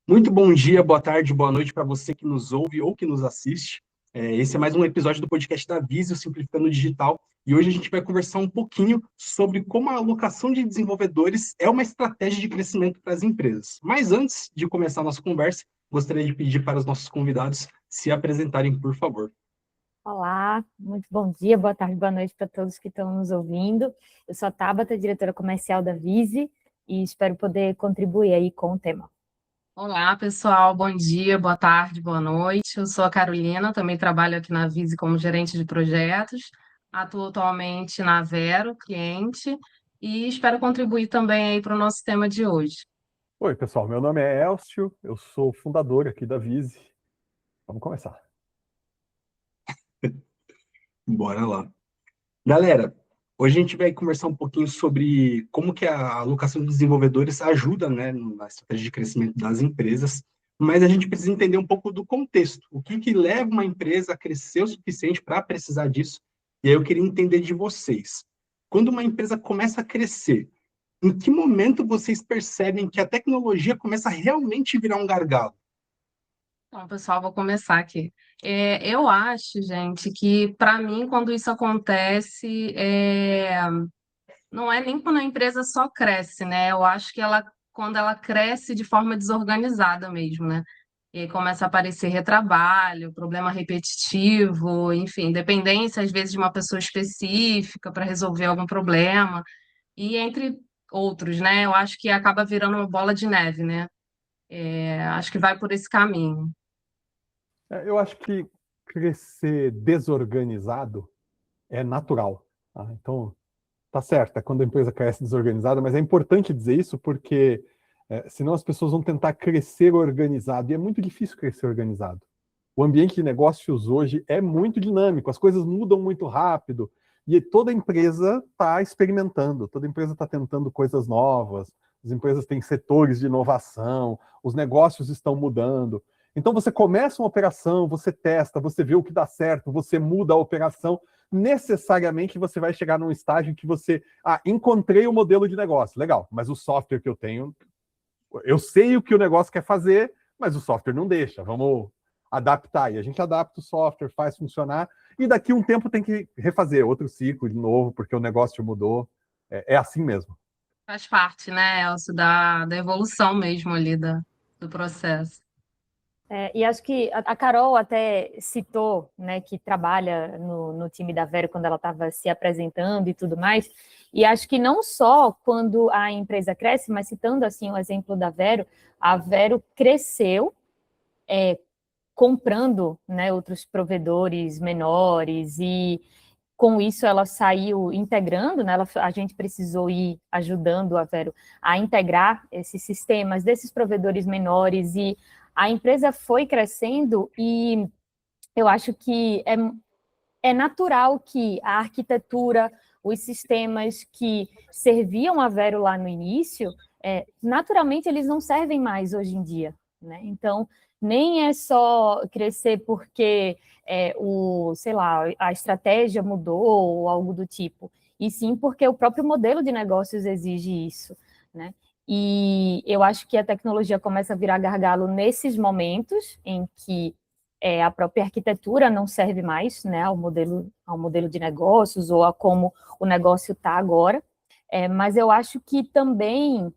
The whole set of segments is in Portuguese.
Muito bom dia, boa tarde, boa noite para você que nos ouve ou que nos assiste. Esse é mais um episódio do podcast da Visio, Simplificando o Digital, e hoje a gente vai conversar um pouquinho sobre como a alocação de desenvolvedores é uma estratégia de crescimento para as empresas. Mas antes de começar a nossa conversa, gostaria de pedir para os nossos convidados se apresentarem, por favor. Olá, muito bom dia, boa tarde, boa noite para todos que estão nos ouvindo. Eu sou a Tabata, diretora comercial da Vise, e espero poder contribuir aí com o tema. Olá, pessoal. Bom dia, boa tarde, boa noite. Eu sou a Carolina, também trabalho aqui na Vise como gerente de projetos. Atuo atualmente na Vero, cliente, e espero contribuir também aí para o nosso tema de hoje. Oi, pessoal. Meu nome é Elcio, eu sou fundador aqui da Vise. Vamos começar. Bora lá. Galera, hoje a gente vai conversar um pouquinho sobre como que a alocação de desenvolvedores ajuda, né, na estratégia de crescimento das empresas, mas a gente precisa entender um pouco do contexto, o que leva uma empresa a crescer o suficiente para precisar disso, e aí eu queria entender de vocês. Quando uma empresa começa a crescer, em que momento vocês percebem que a tecnologia começa a realmente virar um gargalo? Então, pessoal, vou começar aqui. Eu acho, gente, que para mim, quando isso acontece, não é nem quando a empresa só cresce, né? Eu acho que quando ela cresce de forma desorganizada mesmo, né? E aí começa a aparecer retrabalho, problema repetitivo, enfim, dependência às vezes de uma pessoa específica para resolver algum problema, e entre outros, né? Eu acho que acaba virando uma bola de neve, né? Acho que vai por esse caminho. Eu acho que crescer desorganizado é natural, tá? Então, tá certo, é quando a empresa cresce desorganizada, mas é importante dizer isso porque senão as pessoas vão tentar crescer organizado, e é muito difícil crescer organizado. O ambiente de negócios hoje é muito dinâmico, as coisas mudam muito rápido, e toda empresa está experimentando, toda empresa está tentando coisas novas, as empresas têm setores de inovação, os negócios estão mudando. Então você começa uma operação, você testa, você vê o que dá certo, você muda a operação, necessariamente você vai chegar num estágio em que você, encontrei o modelo de negócio, legal, mas o software que eu tenho, eu sei o que o negócio quer fazer, mas o software não deixa, vamos adaptar. E a gente adapta o software, faz funcionar, e daqui um tempo tem que refazer outro ciclo de novo, porque o negócio mudou. É assim mesmo. Faz parte, né, Elcio, da evolução mesmo ali do processo. E acho que a Carol até citou, né, que trabalha no time da Vero quando ela estava se apresentando e tudo mais, e acho que não só quando a empresa cresce, mas citando assim o exemplo da Vero, a Vero cresceu comprando, né, outros provedores menores, e com isso ela saiu integrando, né, a gente precisou ir ajudando a Vero a integrar esses sistemas desses provedores menores, e a empresa foi crescendo, e eu acho que é natural que a arquitetura, os sistemas que serviam a Vero lá no início, naturalmente eles não servem mais hoje em dia, né? Então, nem é só crescer porque sei lá, a estratégia mudou ou algo do tipo, e sim porque o próprio modelo de negócios exige isso, né? E eu acho que a tecnologia começa a virar gargalo nesses momentos em que a própria arquitetura não serve mais, né, ao modelo de negócios ou a como o negócio está agora, mas eu acho que também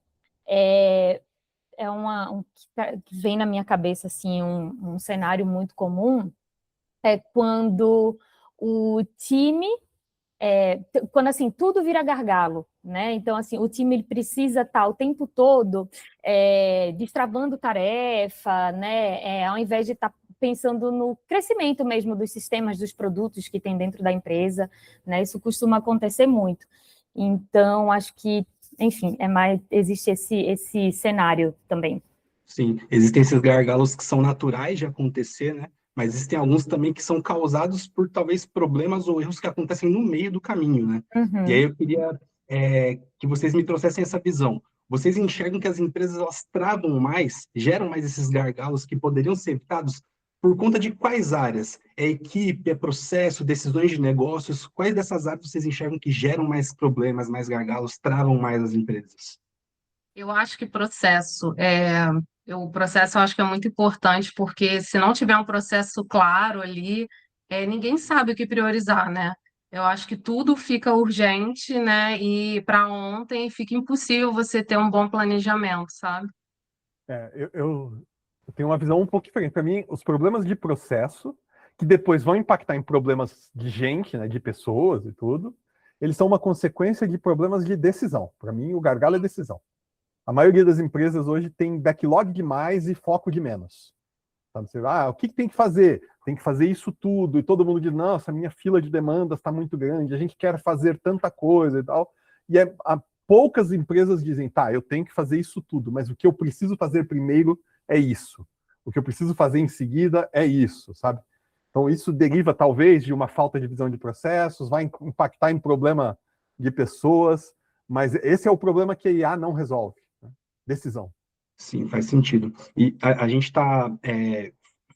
que vem na minha cabeça assim, um cenário muito comum, quando o time, quando assim, tudo vira gargalo, né? Então, assim, o time ele precisa estar o tempo todo destravando tarefa, né? Ao invés de estar pensando no crescimento mesmo dos sistemas, dos produtos que tem dentro da empresa, né? Isso costuma acontecer muito. Então, acho que, enfim, existe esse cenário também. Sim, existem esses gargalos que são naturais de acontecer, né? Mas existem alguns também que são causados por talvez problemas ou erros que acontecem no meio do caminho, né? E aí Uhum. eu queria que vocês me trouxessem essa visão. Vocês enxergam que as empresas elas travam mais, geram mais esses gargalos que poderiam ser evitados por conta de quais áreas? É equipe, é processo, decisões de negócios? Quais dessas áreas vocês enxergam que geram mais problemas, mais gargalos, travam mais as empresas? Eu acho que o processo eu acho que é muito importante, porque se não tiver um processo claro ali, ninguém sabe o que priorizar, né? Eu acho que tudo fica urgente, né? E para ontem fica impossível você ter um bom planejamento, sabe? Eu tenho uma visão um pouco diferente. Para mim, os problemas de processo, que depois vão impactar em problemas de gente, né, de pessoas e tudo, eles são uma consequência de problemas de decisão. Para mim, o gargalo é decisão. A maioria das empresas hoje tem backlog demais e foco de menos. Sabe? O que tem que fazer? Tem que fazer isso tudo. E todo mundo diz, nossa, minha fila de demandas está muito grande, a gente quer fazer tanta coisa e tal. Poucas empresas dizem, tá, eu tenho que fazer isso tudo, mas o que eu preciso fazer primeiro é isso. O que eu preciso fazer em seguida é isso, sabe? Então isso deriva talvez de uma falta de visão de processos, vai impactar em problema de pessoas, mas esse é o problema que a IA não resolve, né? Decisão. Sim, faz sentido. E a gente está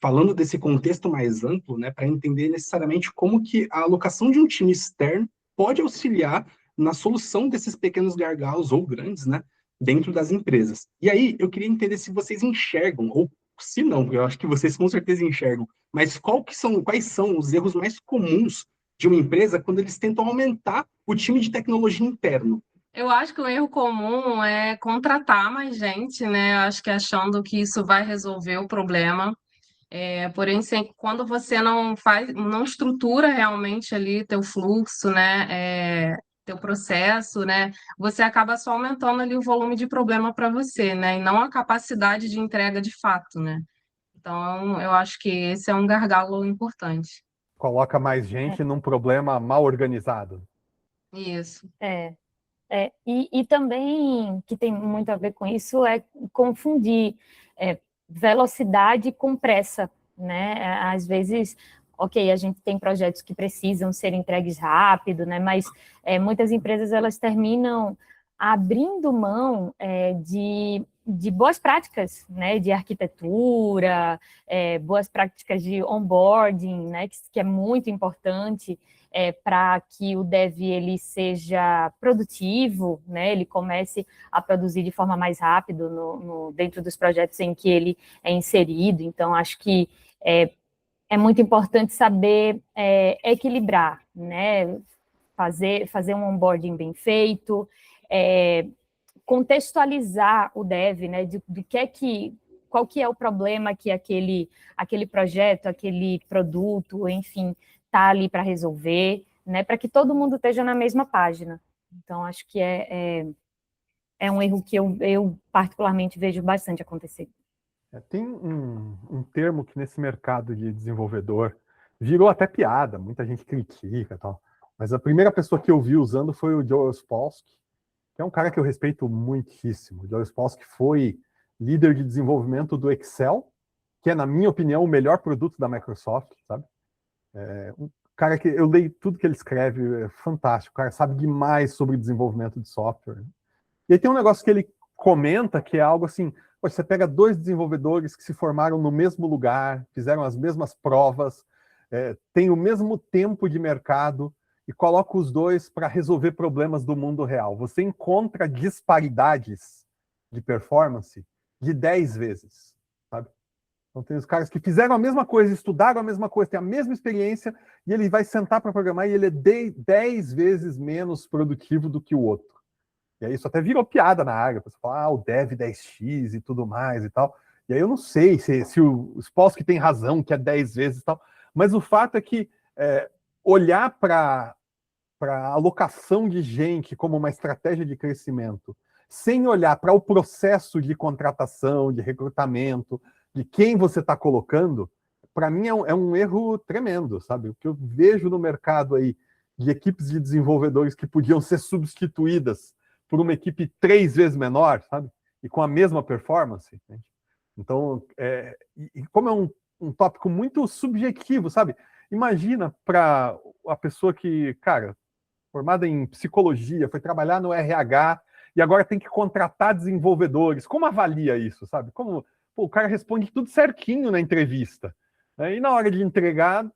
falando desse contexto mais amplo, né, para entender necessariamente como que a alocação de um time externo pode auxiliar na solução desses pequenos gargalos ou grandes, né, dentro das empresas. E aí, eu queria entender se vocês enxergam, ou se não, eu acho que vocês com certeza enxergam, mas quais são os erros mais comuns de uma empresa quando eles tentam aumentar o time de tecnologia interno? Eu acho que o erro comum é contratar mais gente, né? Acho que achando que isso vai resolver o problema. Porém, quando você não estrutura realmente ali teu fluxo, né? Teu processo, né? Você acaba só aumentando ali o volume de problema para você, né? E não a capacidade de entrega de fato, né? Então, eu acho que esse é um gargalo importante. Coloca mais gente num problema mal organizado. Isso. E também, que tem muito a ver com isso, é confundir velocidade com pressa, né? Às vezes, ok, a gente tem projetos que precisam ser entregues rápido, né? Mas muitas empresas, elas terminam abrindo mão de boas práticas, né? De arquitetura, boas práticas de onboarding, né? Que é muito importante, para que o dev ele seja produtivo, né, ele comece a produzir de forma mais rápida dentro dos projetos em que ele é inserido. Então, acho que é muito importante saber equilibrar, né, fazer um onboarding bem feito, contextualizar o dev, né, qual que é o problema que aquele projeto, aquele produto, enfim, está ali para resolver, né, para que todo mundo esteja na mesma página. Então, acho que é um erro que eu particularmente vejo bastante acontecer. Tem um termo que nesse mercado de desenvolvedor virou até piada, muita gente critica e tal, mas a primeira pessoa que eu vi usando foi o Joel Spolsky, que é um cara que eu respeito muitíssimo. O Joel Spolsky foi líder de desenvolvimento do Excel, que é, na minha opinião, o melhor produto da Microsoft, sabe? Um cara que eu leio tudo que ele escreve, é fantástico. O cara sabe demais sobre desenvolvimento de software. E aí tem um negócio que ele comenta que é algo assim: você pega dois desenvolvedores que se formaram no mesmo lugar, fizeram as mesmas provas, têm o mesmo tempo de mercado e coloca os dois para resolver problemas do mundo real. Você encontra disparidades de performance de 10 vezes, sabe? Então tem os caras que fizeram a mesma coisa, estudaram a mesma coisa, têm a mesma experiência, e ele vai sentar para programar e ele é 10 vezes menos produtivo do que o outro. E aí isso até virou piada na área, você fala, o Dev 10x e tudo mais e tal. E aí eu não sei se o Spolsky tem razão, que é 10 vezes e tal, mas o fato é que olhar para a alocação de gente como uma estratégia de crescimento, sem olhar para o processo de contratação, de recrutamento, de quem você está colocando, para mim é um erro tremendo, sabe? O que eu vejo no mercado aí de equipes de desenvolvedores que podiam ser substituídas por uma equipe 3 vezes menor, sabe? E com a mesma performance. Né? Então, como é um tópico muito subjetivo, sabe? Imagina para a pessoa que, cara, formada em psicologia, foi trabalhar no RH e agora tem que contratar desenvolvedores. Como avalia isso, sabe? O cara responde tudo certinho na entrevista. Né? E na hora de entregar,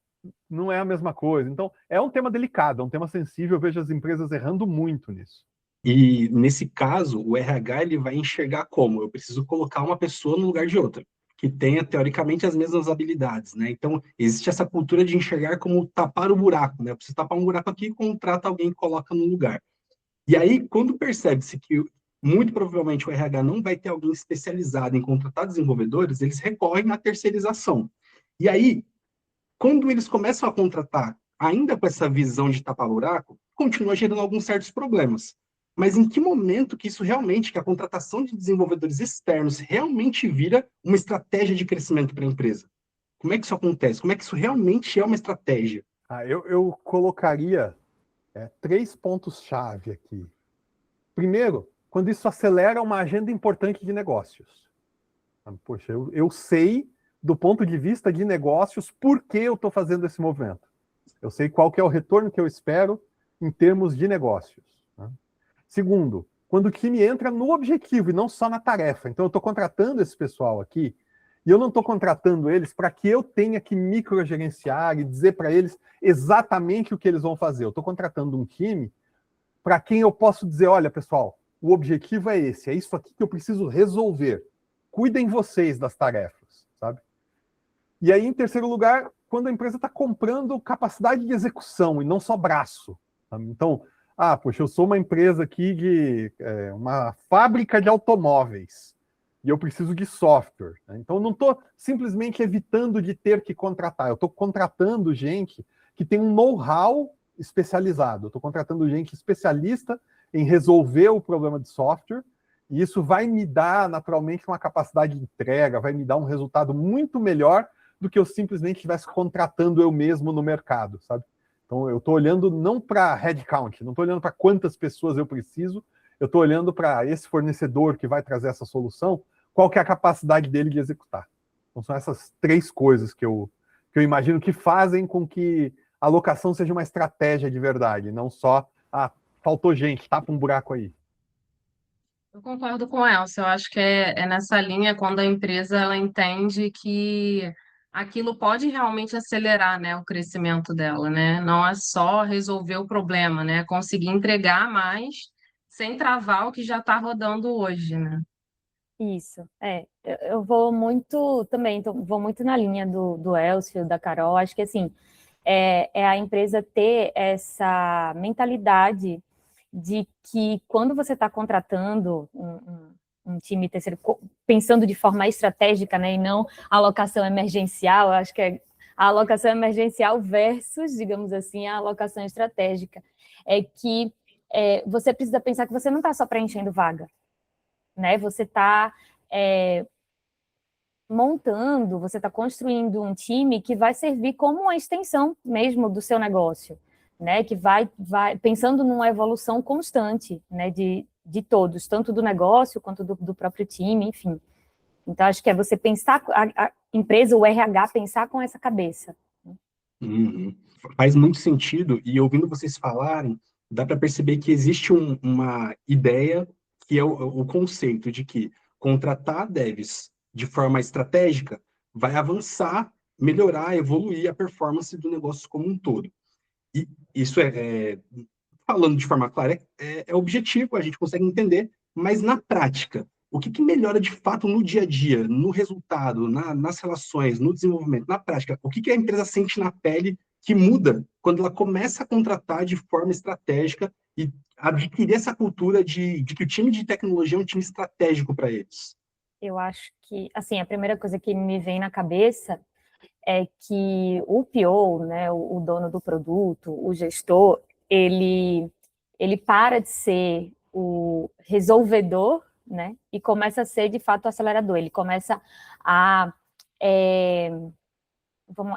não é a mesma coisa. Então, é um tema delicado, é um tema sensível. Eu vejo as empresas errando muito nisso. E, nesse caso, o RH ele vai enxergar como? Eu preciso colocar uma pessoa no lugar de outra, que tenha, teoricamente, as mesmas habilidades, né? Então, existe essa cultura de enxergar como tapar o buraco, né? Eu preciso tapar um buraco aqui, contrata alguém e coloca no lugar. E aí, quando percebe-se que, muito provavelmente, o RH não vai ter alguém especializado em contratar desenvolvedores, eles recorrem à terceirização. E aí, quando eles começam a contratar, ainda com essa visão de tapar buraco, continua gerando alguns certos problemas. Mas em que momento que isso realmente, que a contratação de desenvolvedores externos realmente vira uma estratégia de crescimento para a empresa? Como é que isso acontece? Como é que isso realmente é uma estratégia? Eu colocaria 3 pontos-chave aqui. Primeiro, quando isso acelera uma agenda importante de negócios. Poxa, eu sei, do ponto de vista de negócios, por que eu estou fazendo esse movimento. Eu sei qual que é o retorno que eu espero em termos de negócios. Né? Segundo, quando o time entra no objetivo e não só na tarefa. Então, eu estou contratando esse pessoal aqui e eu não estou contratando eles para que eu tenha que microgerenciar e dizer para eles exatamente o que eles vão fazer. Eu estou contratando um time para quem eu posso dizer, olha, pessoal, o objetivo é esse, é isso aqui que eu preciso resolver. Cuidem vocês das tarefas, sabe? E aí, em terceiro lugar, quando a empresa está comprando capacidade de execução e não só braço. Sabe? Então, poxa, eu sou uma empresa aqui de uma fábrica de automóveis e eu preciso de software. Né? Então, eu não estou simplesmente evitando de ter que contratar, eu estou contratando gente que tem um know-how especializado. Eu estou contratando gente especialista em resolver o problema de software, e isso vai me dar, naturalmente, uma capacidade de entrega, vai me dar um resultado muito melhor do que eu simplesmente estivesse contratando eu mesmo no mercado, sabe? Então, eu estou olhando não para headcount, não estou olhando para quantas pessoas eu preciso, eu estou olhando para esse fornecedor que vai trazer essa solução, qual que é a capacidade dele de executar. Então, são essas 3 coisas que eu imagino que fazem com que a alocação seja uma estratégia de verdade, não só, faltou gente, tapa um buraco aí. Eu concordo com o Elcio, eu acho que é nessa linha quando a empresa ela entende que aquilo pode realmente acelerar, né, o crescimento dela, né? Não é só resolver o problema, né? Conseguir entregar mais sem travar o que já está rodando hoje, né? Isso, eu vou muito também, vou muito na linha do Elcio, da Carol, acho que assim, é a empresa ter essa mentalidade de que quando você está contratando um time terceiro, pensando de forma estratégica, né, e não alocação emergencial, eu acho que é a alocação emergencial versus, digamos assim, a alocação estratégica, é que você precisa pensar que você não está só preenchendo vaga, né? Você está montando, você está construindo um time que vai servir como uma extensão mesmo do seu negócio, né? Que vai pensando numa evolução constante, né? De todos, tanto do negócio quanto do próprio time, enfim. Então, acho que é você pensar, a empresa, o RH, pensar com essa cabeça. Uhum. Faz muito sentido, e ouvindo vocês falarem, dá para perceber que existe uma ideia que é o conceito de que contratar devs de forma estratégica vai avançar, melhorar, evoluir a performance do negócio como um todo. E isso falando de forma clara, é objetivo, a gente consegue entender, mas na prática, o que melhora de fato no dia a dia, no resultado, nas relações, no desenvolvimento, na prática? O que a empresa sente na pele que muda quando ela começa a contratar de forma estratégica e adquirir essa cultura de que o time de tecnologia é um time estratégico para eles? Eu acho que, assim, a primeira coisa que me vem na cabeça é que o PO, né, o dono do produto, o gestor, ele para de ser o resolvedor, né, e começa a ser, de fato, o acelerador. Ele começa a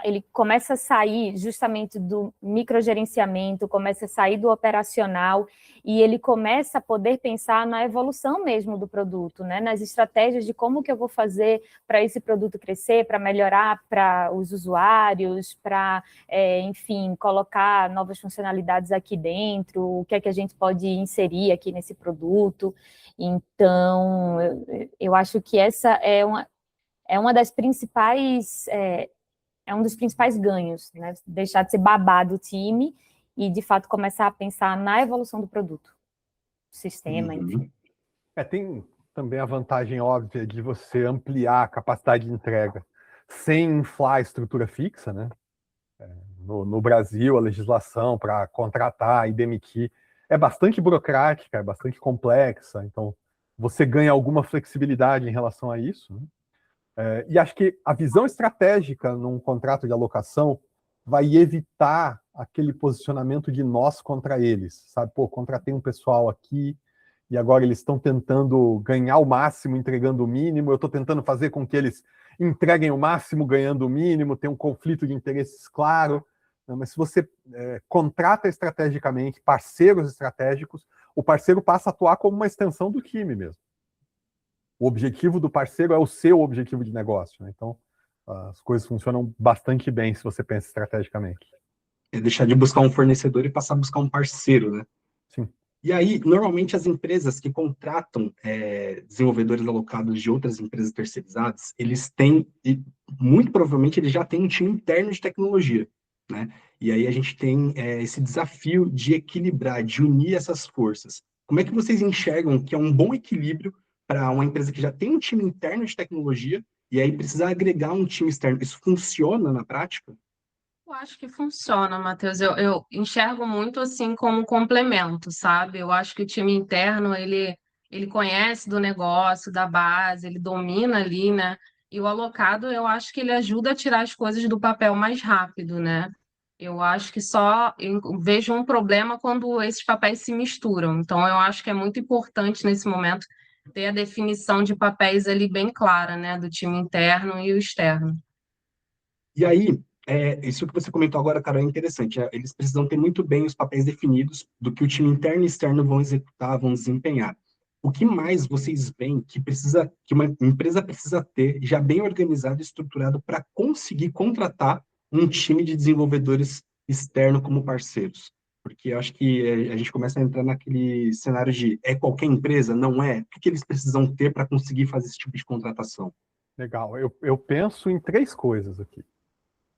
ele começa a sair justamente do microgerenciamento, começa a sair do operacional e ele começa a poder pensar na evolução mesmo do produto, né? Nas estratégias de como que eu vou fazer para esse produto crescer, para melhorar para os usuários, para, enfim, colocar novas funcionalidades aqui dentro, o que é que a gente pode inserir aqui nesse produto. Então, eu acho que essa é uma das principais... é um dos principais ganhos, né? Deixar de ser babado o time e, de fato, começar a pensar na evolução do produto. sistema, enfim. Tem também a vantagem óbvia de você ampliar a capacidade de entrega sem inflar a estrutura fixa, né? No Brasil, a legislação para contratar e demitir é bastante burocrática, é bastante complexa, então você ganha alguma flexibilidade em relação a isso, né? E acho que a visão estratégica num contrato de alocação vai evitar aquele posicionamento de nós contra eles, sabe? Pô, contratei um pessoal aqui e agora eles estão tentando ganhar o máximo, entregando o mínimo, eu estou tentando fazer com que eles entreguem o máximo, ganhando o mínimo, tem um conflito de interesses claro. Mas se você contrata estrategicamente parceiros estratégicos, o parceiro passa a atuar como uma extensão do time mesmo. O objetivo do parceiro é o seu objetivo de negócio, né? Então, as coisas funcionam bastante bem se você pensa estrategicamente. É deixar de buscar um fornecedor e passar a buscar um parceiro, né? Sim. E aí, normalmente, as empresas que contratam desenvolvedores alocados de outras empresas terceirizadas, eles têm, e muito provavelmente, eles já têm um time interno de tecnologia, né? E aí a gente tem esse desafio de equilibrar, de unir essas forças. Como é que vocês enxergam que é um bom equilíbrio para uma empresa que já tem um time interno de tecnologia e aí precisar agregar um time externo? Isso funciona na prática? Eu acho que funciona, Matheus. Eu enxergo muito assim como complemento, sabe? Eu acho que o time interno, ele conhece do negócio, da base, ele domina ali, né? E o alocado, eu acho que ele ajuda a tirar as coisas do papel mais rápido, né? Eu acho que eu vejo um problema quando esses papéis se misturam. Então, eu acho que é muito importante nesse momento ter a definição de papéis ali bem clara, né? Do time interno e o externo. E aí, isso que você comentou agora, cara, é interessante. Eles precisam ter muito bem os papéis definidos do que o time interno e externo vão executar, vão desempenhar. O que mais vocês veem que uma empresa precisa ter já bem organizado e estruturado para conseguir contratar um time de desenvolvedores externo como parceiros? Porque eu acho que a gente começa a entrar naquele cenário de qualquer empresa? Não é? O que eles precisam ter para conseguir fazer esse tipo de contratação? Legal. Eu penso em 3 coisas aqui.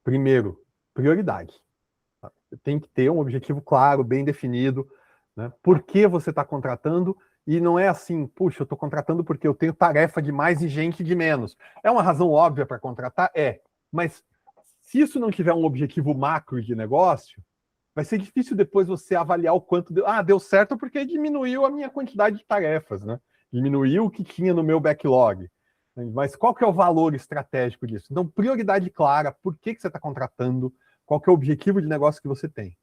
Primeiro, prioridade. Tem que ter um objetivo claro, bem definido, né? Por que você está contratando? E não é assim, puxa, eu estou contratando porque eu tenho tarefa de mais e gente de menos. É uma razão óbvia para contratar? Mas se isso não tiver um objetivo macro de negócio, vai ser difícil depois você avaliar o quanto deu. Deu certo porque diminuiu a minha quantidade de tarefas, né? Diminuiu o que tinha no meu backlog. Mas qual que é o valor estratégico disso? Então, prioridade clara, por que você está contratando, qual que é o objetivo de negócio que você tem.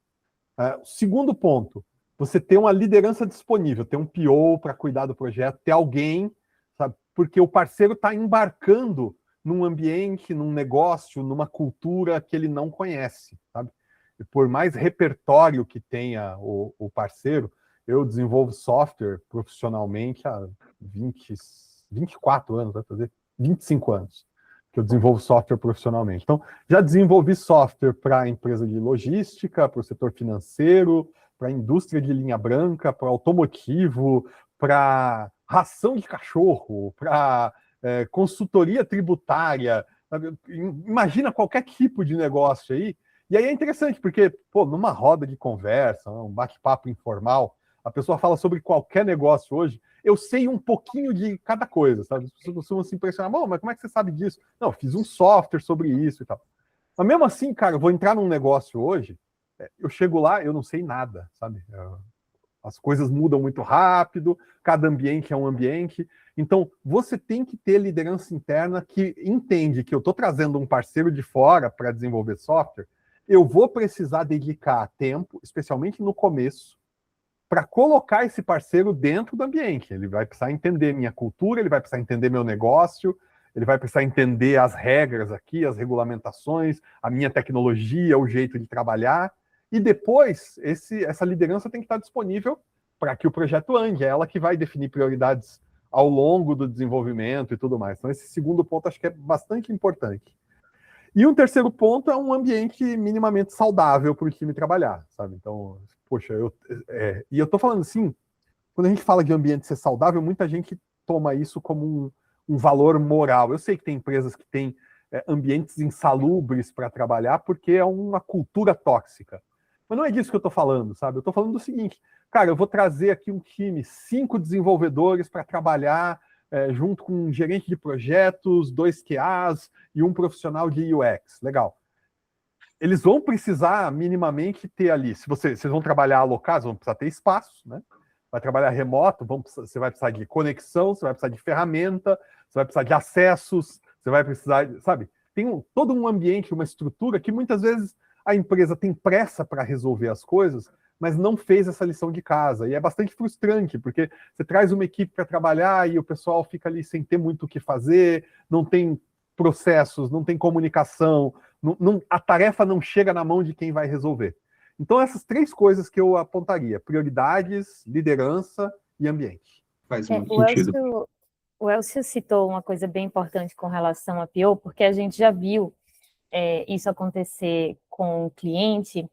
Segundo ponto, você ter uma liderança disponível, ter um PO para cuidar do projeto, ter alguém, sabe? Porque o parceiro está embarcando num ambiente, num negócio, numa cultura que ele não conhece, sabe? E por mais repertório que tenha o parceiro, eu desenvolvo software profissionalmente há 24 anos, vai fazer 25 anos que eu desenvolvo software profissionalmente. Então, já desenvolvi software para a empresa de logística, para o setor financeiro, para a indústria de linha branca, para automotivo, para ração de cachorro, para consultoria tributária. Imagina qualquer tipo de negócio aí. E aí é interessante, porque, numa roda de conversa, um bate-papo informal, a pessoa fala sobre qualquer negócio hoje, eu sei um pouquinho de cada coisa, sabe? As pessoas costumam se impressionar, mas como é que você sabe disso? Não, eu fiz um software sobre isso e tal. Mas mesmo assim, cara, eu vou entrar num negócio hoje, eu chego lá, eu não sei nada, sabe? As coisas mudam muito rápido, cada ambiente é um ambiente. Então, você tem que ter liderança interna que entende que eu estou trazendo um parceiro de fora para desenvolver software, eu vou precisar dedicar tempo, especialmente no começo, para colocar esse parceiro dentro do ambiente. Ele vai precisar entender minha cultura, ele vai precisar entender meu negócio, ele vai precisar entender as regras aqui, as regulamentações, a minha tecnologia, o jeito de trabalhar. E depois, essa liderança tem que estar disponível para que o projeto ande. É ela que vai definir prioridades ao longo do desenvolvimento e tudo mais. Então, esse segundo ponto acho que é bastante importante. E um terceiro ponto é um ambiente minimamente saudável para o time trabalhar, sabe? Então, poxa, e eu tô falando assim, quando a gente fala de ambiente ser saudável, muita gente toma isso como um valor moral. Eu sei que tem empresas que têm ambientes insalubres para trabalhar porque é uma cultura tóxica. Mas não é disso que eu estou falando, sabe? Eu estou falando do seguinte, cara, eu vou trazer aqui um time, 5 desenvolvedores para trabalhar junto com um gerente de projetos, 2 QAs e um profissional de UX. Legal. Eles vão precisar minimamente ter ali, se vocês vão trabalhar alocados, vão precisar ter espaço, né? Vai trabalhar remoto, você vai precisar de conexão, você vai precisar de ferramenta, você vai precisar de acessos, você vai precisar, sabe? Tem todo um ambiente, uma estrutura que muitas vezes a empresa tem pressa para resolver as coisas, mas não fez essa lição de casa. E é bastante frustrante, porque você traz uma equipe para trabalhar e o pessoal fica ali sem ter muito o que fazer, não tem processos, não tem comunicação, a tarefa não chega na mão de quem vai resolver. Então, essas 3 coisas que eu apontaria: prioridades, liderança e ambiente. Faz muito sentido. O Elcio citou uma coisa bem importante com relação a PO, porque a gente já viu isso acontecer com o cliente,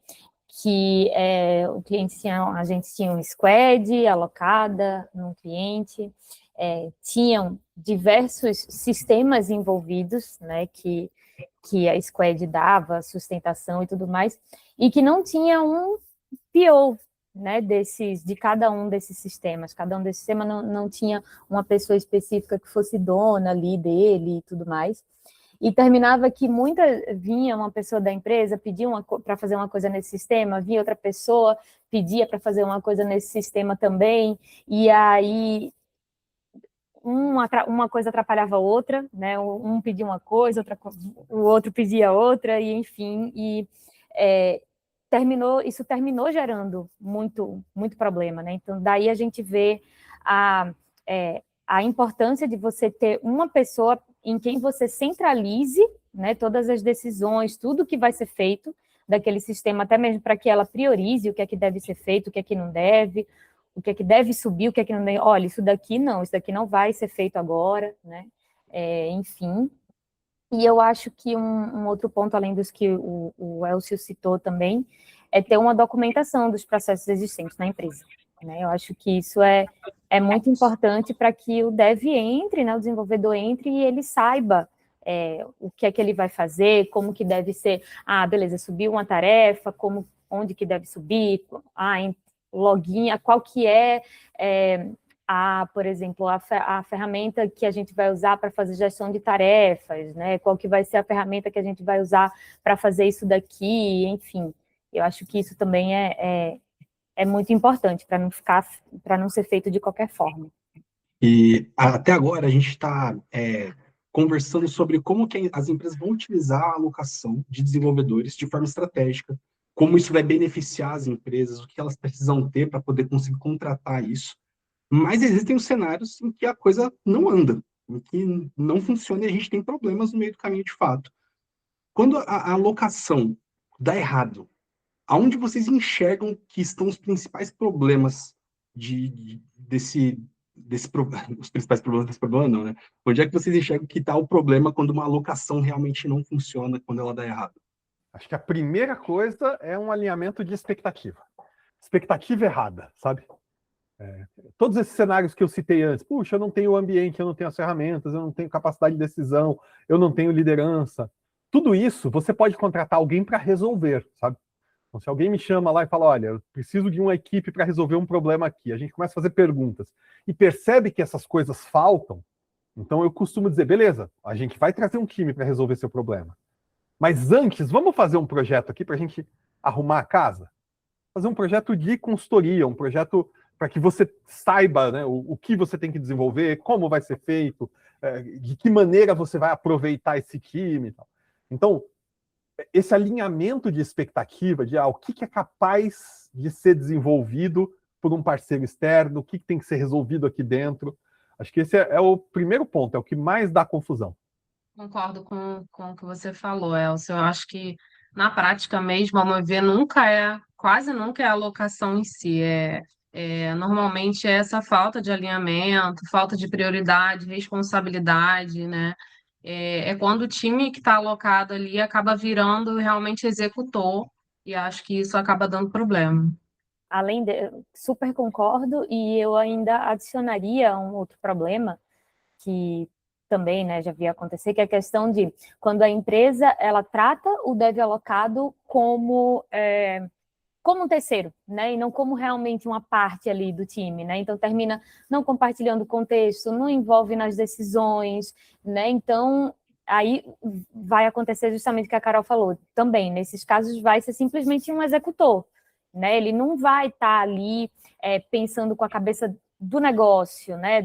que a gente tinha um squad alocada num cliente, tinham diversos sistemas envolvidos, né, que a squad dava, sustentação e tudo mais, e que não tinha um PO, né, de cada um desses sistemas. Cada um desses sistemas não tinha uma pessoa específica que fosse dona ali dele e tudo mais. E terminava que vinha uma pessoa da empresa, pedia para fazer uma coisa nesse sistema, vinha outra pessoa, pedia para fazer uma coisa nesse sistema também, e aí uma coisa atrapalhava a outra, né? Um pedia uma coisa, o outro pedia outra, e enfim, isso terminou gerando muito, muito problema, né? Então, daí a gente vê a importância de você ter uma pessoa em quem você centralize, né, todas as decisões, tudo que vai ser feito daquele sistema, até mesmo para que ela priorize o que é que deve ser feito, o que é que não deve, o que é que deve subir, o que é que não deve. Olha, isso daqui não vai ser feito agora, né? Enfim. E eu acho que um outro ponto, além dos que o Elcio citou também, é ter uma documentação dos processos existentes na empresa, né? Eu acho que isso é muito importante para que o dev entre, né, o desenvolvedor entre e ele saiba o que é que ele vai fazer, como que deve ser, beleza, subiu uma tarefa, onde que deve subir, login, qual que por exemplo, a ferramenta que a gente vai usar para fazer gestão de tarefas, né? Qual que vai ser a ferramenta que a gente vai usar para fazer isso daqui, enfim. Eu acho que isso também é muito importante para não ser feito de qualquer forma. E até agora a gente está conversando sobre como que as empresas vão utilizar a alocação de desenvolvedores de forma estratégica, como isso vai beneficiar as empresas, o que elas precisam ter para poder conseguir contratar isso. Mas existem os cenários em que a coisa não anda, em que não funciona e a gente tem problemas no meio do caminho de fato. Quando a alocação dá errado, aonde vocês enxergam que estão os principais problemas os principais problemas desse problema não, né? Onde é que vocês enxergam que está o problema quando uma alocação realmente não funciona, quando ela dá errado? Acho que a primeira coisa é um alinhamento de expectativa. Expectativa errada, sabe? Todos esses cenários que eu citei antes, puxa, eu não tenho o ambiente, eu não tenho as ferramentas, eu não tenho capacidade de decisão, eu não tenho liderança. Tudo isso você pode contratar alguém para resolver, sabe? Então, se alguém me chama lá e fala, olha, eu preciso de uma equipe para resolver um problema aqui, a gente começa a fazer perguntas e percebe que essas coisas faltam, então eu costumo dizer, beleza, a gente vai trazer um time para resolver seu problema. Mas antes, vamos fazer um projeto aqui para a gente arrumar a casa? Fazer um projeto de consultoria, um projeto para que você saiba, né, o que você tem que desenvolver, como vai ser feito, de que maneira você vai aproveitar esse time. Então, esse alinhamento de expectativa de o que é capaz de ser desenvolvido por um parceiro externo, o que tem que ser resolvido aqui dentro. Acho que esse é o primeiro ponto, é o que mais dá confusão. Concordo com o que você falou, Elcio. Eu acho que na prática mesmo, ao meu ver, quase nunca é a alocação em si. Normalmente é essa falta de alinhamento, falta de prioridade, responsabilidade, né? É quando o time que está alocado ali acaba virando realmente executor, e acho que isso acaba dando problema. Super concordo, e eu ainda adicionaria um outro problema que também, né, já vi acontecer, que é a questão de quando a empresa ela trata o dev alocado como como um terceiro, né? E não como realmente uma parte ali do time, né? Então termina não compartilhando o contexto, não envolve nas decisões, né? Então aí vai acontecer justamente o que a Carol falou. Também, nesses casos, vai ser simplesmente um executor, né? Ele não vai estar ali pensando com a cabeça do negócio, né?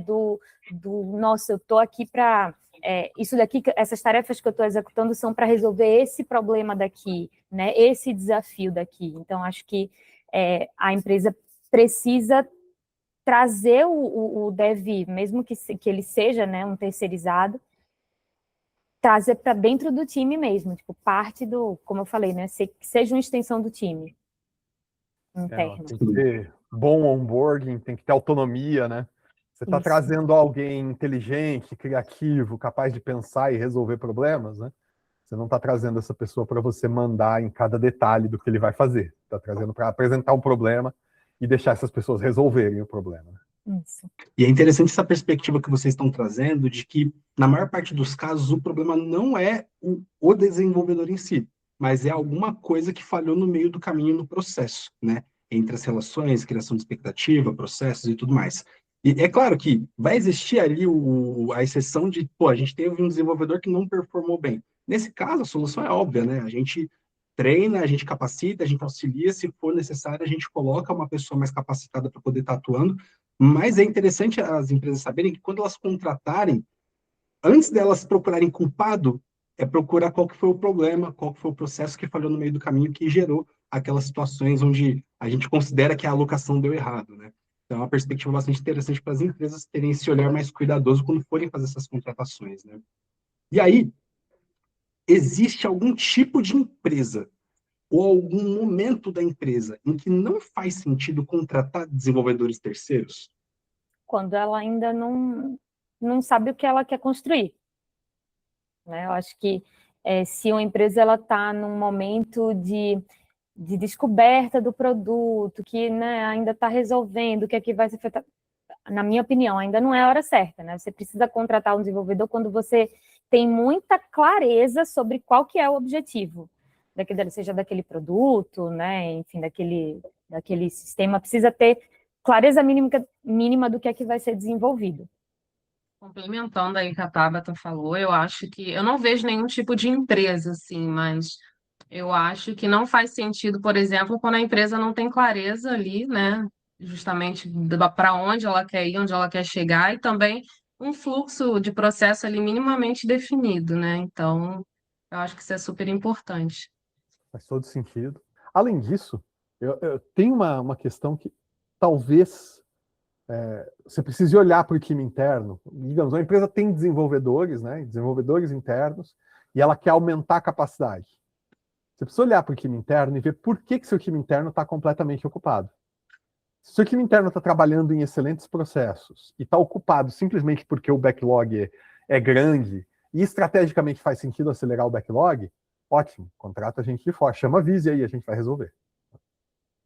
Nossa, eu estou aqui para... isso daqui, essas tarefas que eu estou executando são para resolver esse problema daqui, né? Esse desafio daqui. Então, acho que a empresa precisa trazer o dev, mesmo que ele seja, né, um terceirizado, trazer para dentro do time mesmo, tipo, parte do, como eu falei, né, que seja uma extensão do time interno. Tem que ter bom onboarding, tem que ter autonomia, né? Você está trazendo alguém inteligente, criativo, capaz de pensar e resolver problemas, né? Você não está trazendo essa pessoa para você mandar em cada detalhe do que ele vai fazer. Está trazendo para apresentar um problema e deixar essas pessoas resolverem o problema. Isso. E é interessante essa perspectiva que vocês estão trazendo de que, na maior parte dos casos, o problema não é o desenvolvedor em si, mas é alguma coisa que falhou no meio do caminho no processo, né? Entre as relações, criação de expectativa, processos e tudo mais. E é claro que vai existir ali a exceção de, pô, a gente teve um desenvolvedor que não performou bem. Nesse caso, a solução é óbvia, né? A gente treina, a gente capacita, a gente auxilia, se for necessário, a gente coloca uma pessoa mais capacitada para poder estar atuando, mas é interessante as empresas saberem que quando elas contratarem, antes delas procurarem culpado, é procurar qual que foi o problema, qual que foi o processo que falhou no meio do caminho que gerou aquelas situações onde a gente considera que a alocação deu errado, né? Então, é uma perspectiva bastante interessante para as empresas terem esse olhar mais cuidadoso quando forem fazer essas contratações, né? E aí, existe algum tipo de empresa ou algum momento da empresa em que não faz sentido contratar desenvolvedores terceiros? Quando ela ainda não sabe o que ela quer construir, né? Eu acho que se uma empresa ela está num momento de descoberta do produto, que, né, ainda está resolvendo o que é que vai ser feito, na minha opinião, ainda não é a hora certa, né? Você precisa contratar um desenvolvedor quando você tem muita clareza sobre qual que é o objetivo, seja daquele produto, né? Enfim, daquele sistema, precisa ter clareza mínima do que é que vai ser desenvolvido. Complementando aí o que a Tabata falou, eu acho que eu não vejo nenhum tipo de empresa assim, mas eu acho que não faz sentido, por exemplo, quando a empresa não tem clareza ali, né, justamente para onde ela quer ir, onde ela quer chegar, e também um fluxo de processo ali minimamente definido, né? Então, eu acho que isso é super importante. Faz todo sentido. Além disso, eu tenho uma questão que talvez você precise olhar para o time interno. Digamos, uma empresa tem desenvolvedores, né, desenvolvedores internos, e ela quer aumentar a capacidade. Você precisa olhar para o time interno e ver por que seu time interno está completamente ocupado. Se o seu time interno está trabalhando em excelentes processos e está ocupado simplesmente porque o backlog é grande e estrategicamente faz sentido acelerar o backlog, ótimo, contrata a gente de fora, chama a Vise aí, a gente vai resolver.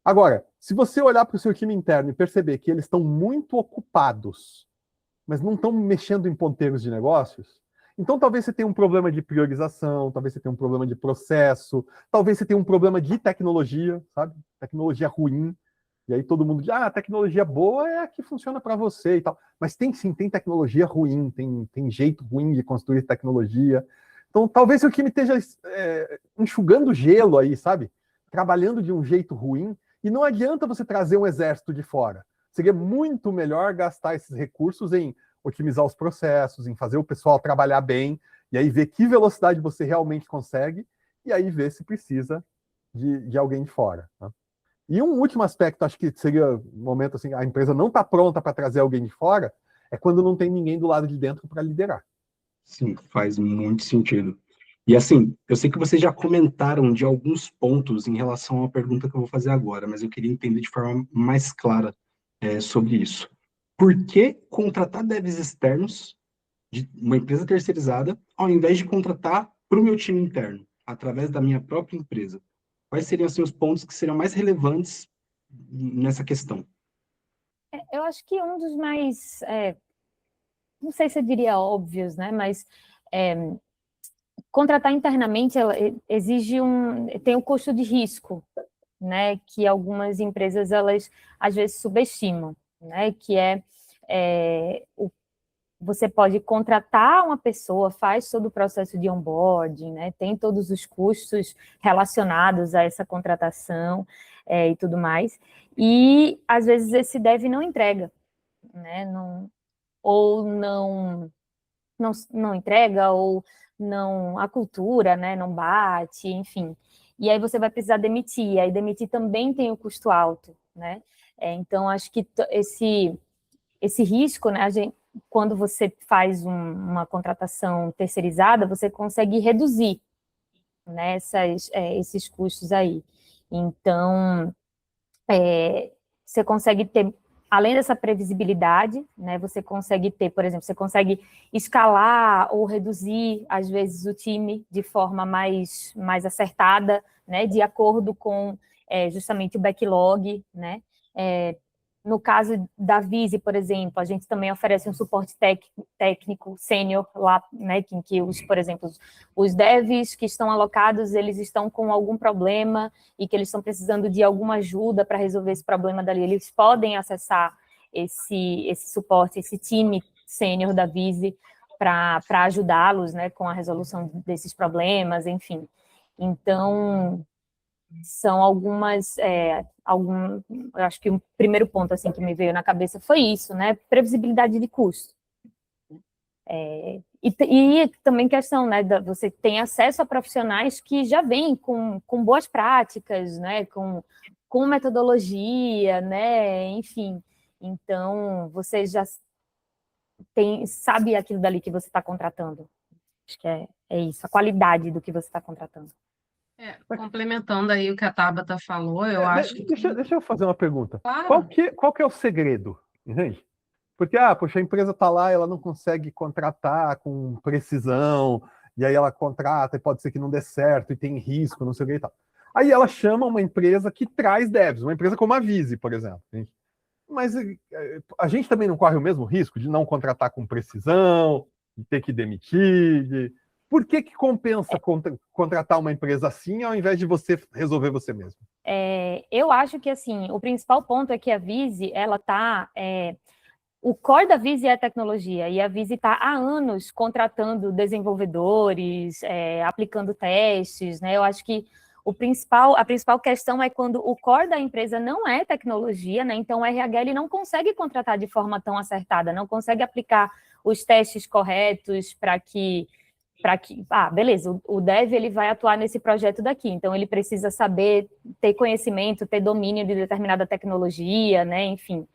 Agora, se você olhar para o seu time interno e perceber que eles estão muito ocupados, mas não estão mexendo em ponteiros de negócios, então talvez você tenha um problema de priorização, talvez você tenha um problema de processo, talvez você tenha um problema de tecnologia, sabe? Tecnologia ruim. E aí todo mundo diz, a tecnologia boa é a que funciona para você e tal. Mas tem tecnologia ruim, tem jeito ruim de construir tecnologia. Então talvez seu time esteja enxugando gelo aí, sabe? Trabalhando de um jeito ruim. E não adianta você trazer um exército de fora. Seria muito melhor gastar esses recursos em otimizar os processos, em fazer o pessoal trabalhar bem, e aí ver que velocidade você realmente consegue, e aí ver se precisa de alguém de fora. Né? E um último aspecto, acho que seria um momento assim, a empresa não está pronta para trazer alguém de fora, é quando não tem ninguém do lado de dentro para liderar. Sim, faz muito sentido. E assim, eu sei que vocês já comentaram de alguns pontos em relação à pergunta que eu vou fazer agora, mas eu queria entender de forma mais clara sobre isso. Por que contratar devs externos de uma empresa terceirizada, ao invés de contratar para o meu time interno, através da minha própria empresa? Quais seriam assim, os pontos que seriam mais relevantes nessa questão? Eu acho que um dos mais, não sei se eu diria óbvios, né, mas contratar internamente exige tem um custo de risco, né, que algumas empresas, elas, às vezes, subestimam, né, que você pode contratar uma pessoa, faz todo o processo de onboarding, né, tem todos os custos relacionados a essa contratação e tudo mais, e, às vezes, esse dev não entrega, né, ou não entrega, ou não, a cultura, né, não bate, enfim. E aí você vai precisar demitir, e aí demitir também tem o custo alto, né? Então, acho que esse risco, né, quando você faz uma contratação terceirizada, você consegue reduzir, né, esses custos aí. Então, você consegue ter, além dessa previsibilidade, né, você consegue ter, por exemplo, você consegue escalar ou reduzir, às vezes, o time de forma mais acertada, né, de acordo com justamente o backlog, né. No caso da Vise, por exemplo, a gente também oferece um suporte técnico sênior lá, né, em que, por exemplo, os devs que estão alocados, eles estão com algum problema e que eles estão precisando de alguma ajuda para resolver esse problema dali, eles podem acessar esse suporte, esse time sênior da Vise para ajudá-los, né, com a resolução desses problemas, enfim. Então, são algumas, eu acho que o primeiro ponto assim que me veio na cabeça foi isso, né, previsibilidade de custo. E também questão, né, você tem acesso a profissionais que já vêm com boas práticas, né, com metodologia, né, enfim. Então, você já sabe aquilo dali que você está contratando. Acho que é isso, a qualidade do que você está contratando. Complementando aí o que a Tabata falou, eu acho que... Deixa eu fazer uma pergunta. Claro. Qual que é o segredo? Entende? Porque, poxa, a empresa está lá, ela não consegue contratar com precisão, e aí ela contrata e pode ser que não dê certo, e tem risco, não sei o que e tal. Aí ela chama uma empresa que traz devs, uma empresa como a Vise, por exemplo. Mas a gente também não corre o mesmo risco de não contratar com precisão, de ter que demitir. Por que compensa contratar uma empresa assim ao invés de você resolver você mesmo? Eu acho que, assim, o principal ponto é que a Vise, ela está... o core da Vise é a tecnologia, e a Vise está há anos contratando desenvolvedores, aplicando testes, né? Eu acho que a principal questão é quando o core da empresa não é tecnologia, né? Então o RH ele não consegue contratar de forma tão acertada, não consegue aplicar os testes corretos para que beleza, o dev ele vai atuar nesse projeto daqui, então ele precisa saber, ter conhecimento, ter domínio de determinada tecnologia, né? Enfim.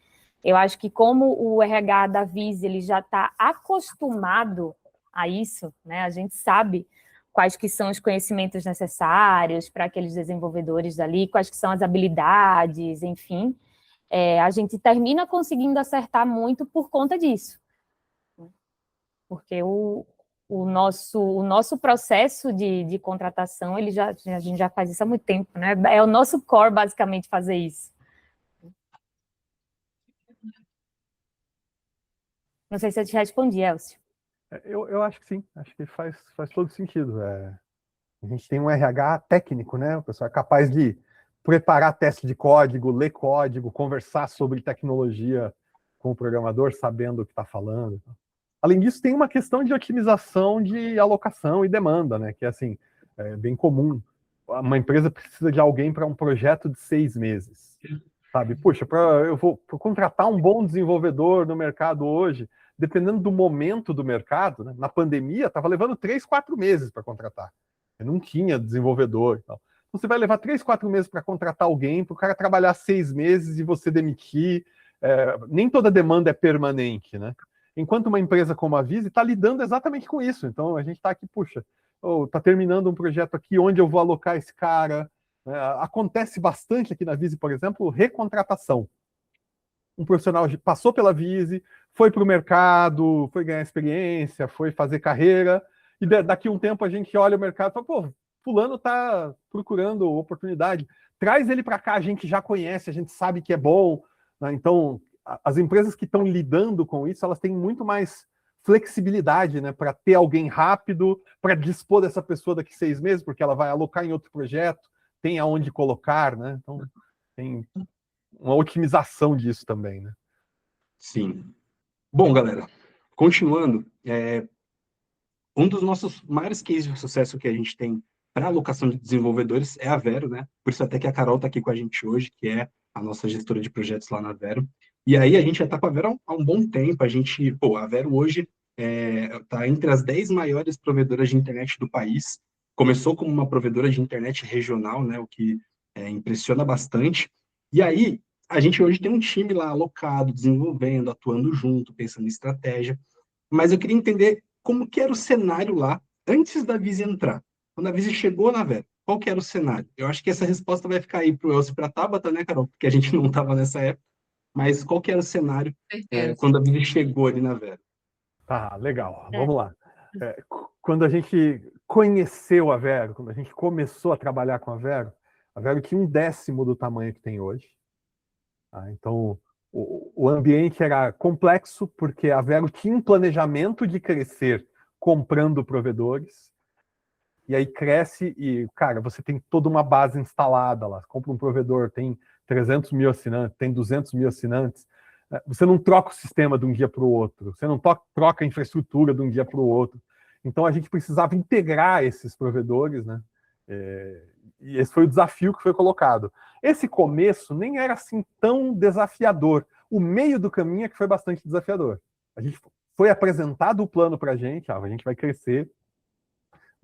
Eu acho que como o RH da Vise ele já está acostumado a isso, né? A gente sabe quais que são os conhecimentos necessários para aqueles desenvolvedores ali, quais que são as habilidades, enfim. A gente termina conseguindo acertar muito por conta disso. Porque o nosso processo de contratação, a gente já faz isso há muito tempo, né? É o nosso core, basicamente, fazer isso. Não sei se eu te respondi, Elcio. Eu acho que sim, acho que faz todo sentido. A gente tem um RH técnico, né? O pessoal é capaz de preparar teste de código, ler código, conversar sobre tecnologia com o programador, sabendo o que está falando. Além disso, tem uma questão de otimização de alocação e demanda, né? Que assim, é bem comum. Uma empresa precisa de alguém para um projeto de 6 meses. Sabe? Puxa, eu vou contratar um bom desenvolvedor no mercado hoje, dependendo do momento do mercado, né? Na pandemia, estava levando 3, 4 meses para contratar. Eu não tinha desenvolvedor e tal. Então, você vai levar 3, 4 meses para contratar alguém, para o cara trabalhar 6 meses e você demitir. Nem toda demanda é permanente, né? Enquanto uma empresa como a Vise está lidando exatamente com isso. Então, a gente está aqui, puxa, está terminando um projeto aqui, onde eu vou alocar esse cara? Acontece bastante aqui na Vise, por exemplo, recontratação. Um profissional passou pela Vise, foi para o mercado, foi ganhar experiência, foi fazer carreira, e daqui a um tempo a gente olha o mercado e fala, pô, fulano está procurando oportunidade, traz ele para cá, a gente já conhece, a gente sabe que é bom, né? Então, as empresas que estão lidando com isso, elas têm muito mais flexibilidade, né, para ter alguém rápido, para dispor dessa pessoa daqui 6 meses, porque ela vai alocar em outro projeto, tem aonde colocar, né? Então, tem uma otimização disso também, né? Sim. Bom, galera, continuando, um dos nossos maiores cases de sucesso que a gente tem para alocação de desenvolvedores é a Vero, né? Por isso até que a Carol está aqui com a gente hoje, que é a nossa gestora de projetos lá na Vero. E aí a gente já está com a Vero há um bom tempo. A Vero hoje está entre as 10 maiores provedoras de internet do país. Começou como uma provedora de internet regional, né? O que impressiona bastante. E aí a gente hoje tem um time lá alocado, desenvolvendo, atuando junto, pensando em estratégia. Mas eu queria entender como que era o cenário lá antes da Visi entrar. Quando a Visi chegou na Vera, qual que era o cenário? Eu acho que essa resposta vai ficar aí para o Elcio e para a Tabata, né, Carol? Porque a gente não estava nessa época. Mas qual que era o cenário Certeza. quando a Visi chegou ali na Vera? Tá, legal. Vamos lá. Quando a gente conheceu a Vero, quando a gente começou a trabalhar com a Vero tinha 1/10 do tamanho que tem hoje. Tá? Então, o ambiente era complexo, porque a Vero tinha um planejamento de crescer comprando provedores, e aí cresce e, cara, você tem toda uma base instalada lá. Compra um provedor, tem 300 mil assinantes, tem 200 mil assinantes. Você não troca o sistema de um dia para o outro, você não troca a infraestrutura de um dia para o outro. Então, a gente precisava integrar esses provedores, né? E esse foi o desafio que foi colocado. Esse começo nem era assim tão desafiador. O meio do caminho é que foi bastante desafiador. A gente foi apresentado o plano para a gente vai crescer,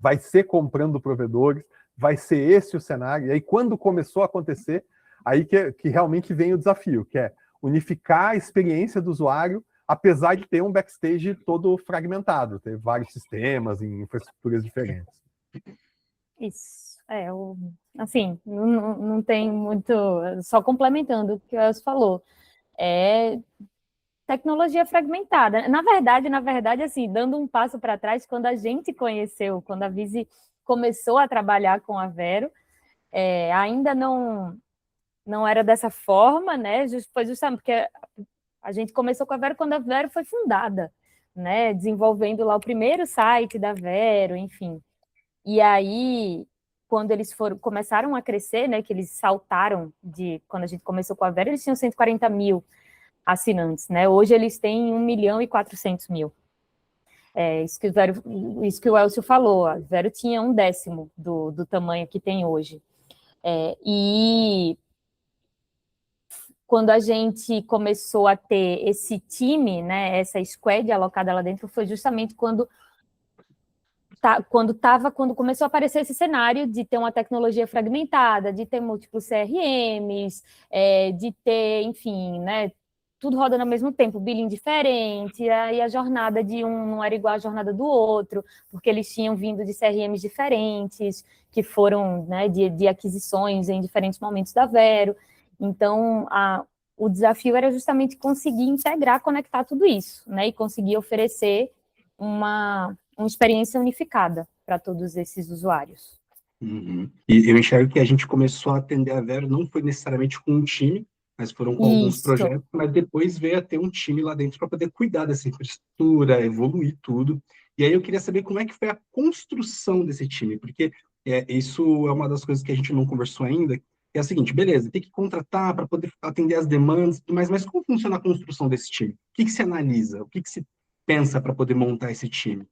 vai ser comprando provedores, vai ser esse o cenário. E aí, quando começou a acontecer, aí que realmente vem o desafio, que é unificar a experiência do usuário, apesar de ter um backstage todo fragmentado, ter vários sistemas em infraestruturas diferentes. Isso. Assim, não tem muito, só complementando o que o Elcio falou, tecnologia fragmentada. Na verdade, assim, dando um passo para trás, quando a gente conheceu, quando a Visi começou a trabalhar com a Vero, ainda não era dessa forma, né? Foi justamente porque a gente começou com a Vero quando a Vero foi fundada, né? Desenvolvendo lá o primeiro site da Vero, enfim. E aí, quando eles começaram a crescer, né? Que eles saltaram quando a gente começou com a Vero, eles tinham 140 mil assinantes, né? Hoje eles têm 1.400.000. Isso que o Elcio falou, a Vero tinha 1/10 do tamanho que tem hoje. E quando a gente começou a ter esse time, né, essa squad alocada lá dentro, foi justamente quando começou a aparecer esse cenário de ter uma tecnologia fragmentada, de ter múltiplos CRMs, de ter, enfim, né, tudo rodando ao mesmo tempo, billing diferente, aí a jornada de um não era igual à jornada do outro, porque eles tinham vindo de CRMs diferentes, que foram, né, de aquisições em diferentes momentos da Vero. Então, o desafio era justamente conseguir integrar, conectar tudo isso, né, e conseguir oferecer uma experiência unificada para todos esses usuários. Uhum. E eu enxergo que a gente começou a atender a Vero, não foi necessariamente com um time, mas foram com alguns projetos, mas depois veio a ter um time lá dentro para poder cuidar dessa infraestrutura, evoluir tudo. E aí eu queria saber como é que foi a construção desse time, porque isso é uma das coisas que a gente não conversou ainda, que é a seguinte, beleza, tem que contratar para poder atender as demandas, mas como funciona a construção desse time? O que se analisa? O que se pensa para poder montar esse time?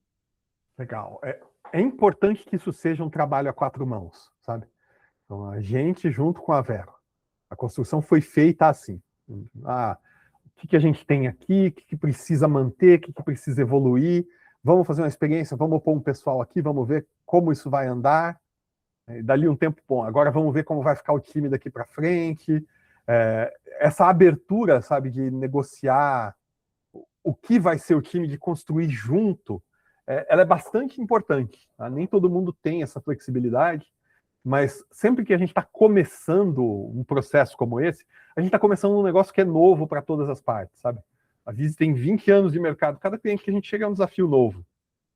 Legal. É importante que isso seja um trabalho a 4 mãos, sabe? Então, a gente junto com a Vero. A construção foi feita assim. O que a gente tem aqui, o que precisa manter, o que precisa evoluir. Vamos fazer uma experiência, vamos pôr um pessoal aqui, vamos ver como isso vai andar. E dali um tempo, bom, agora vamos ver como vai ficar o time daqui para frente. Essa abertura, sabe, de negociar o que vai ser o time, de construir junto, ela é bastante importante. Tá? Nem todo mundo tem essa flexibilidade, mas sempre que a gente está começando um processo como esse, a gente está começando um negócio que é novo para todas as partes, sabe? A Visi tem 20 anos de mercado, cada cliente que a gente chega é um desafio novo.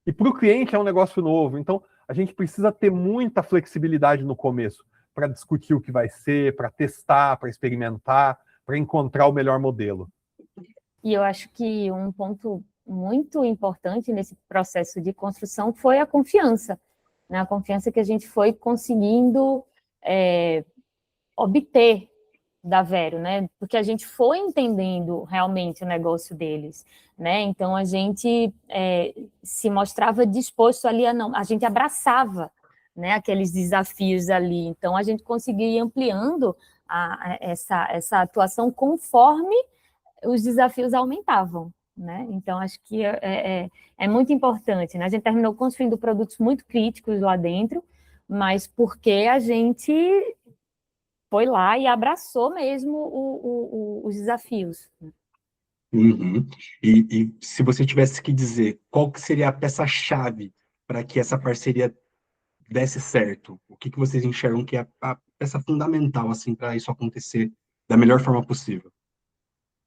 E para o cliente é um negócio novo, então a gente precisa ter muita flexibilidade no começo para discutir o que vai ser, para testar, para experimentar, para encontrar o melhor modelo. E eu acho que um ponto muito importante nesse processo de construção foi a confiança, né? A confiança que a gente foi conseguindo obter da Vero, né? Porque a gente foi entendendo realmente o negócio deles, né? Então a gente se mostrava disposto ali a gente abraçava, né, aqueles desafios ali. Então a gente conseguia ir ampliando essa atuação conforme os desafios aumentavam, né? Então acho que é muito importante, né? A gente terminou construindo produtos muito críticos lá dentro, mas porque a gente foi lá e abraçou mesmo os desafios. Uhum. E se você tivesse que dizer qual que seria a peça-chave para que essa parceria desse certo, o que que vocês enxergam que é a peça fundamental assim para isso acontecer da melhor forma possível?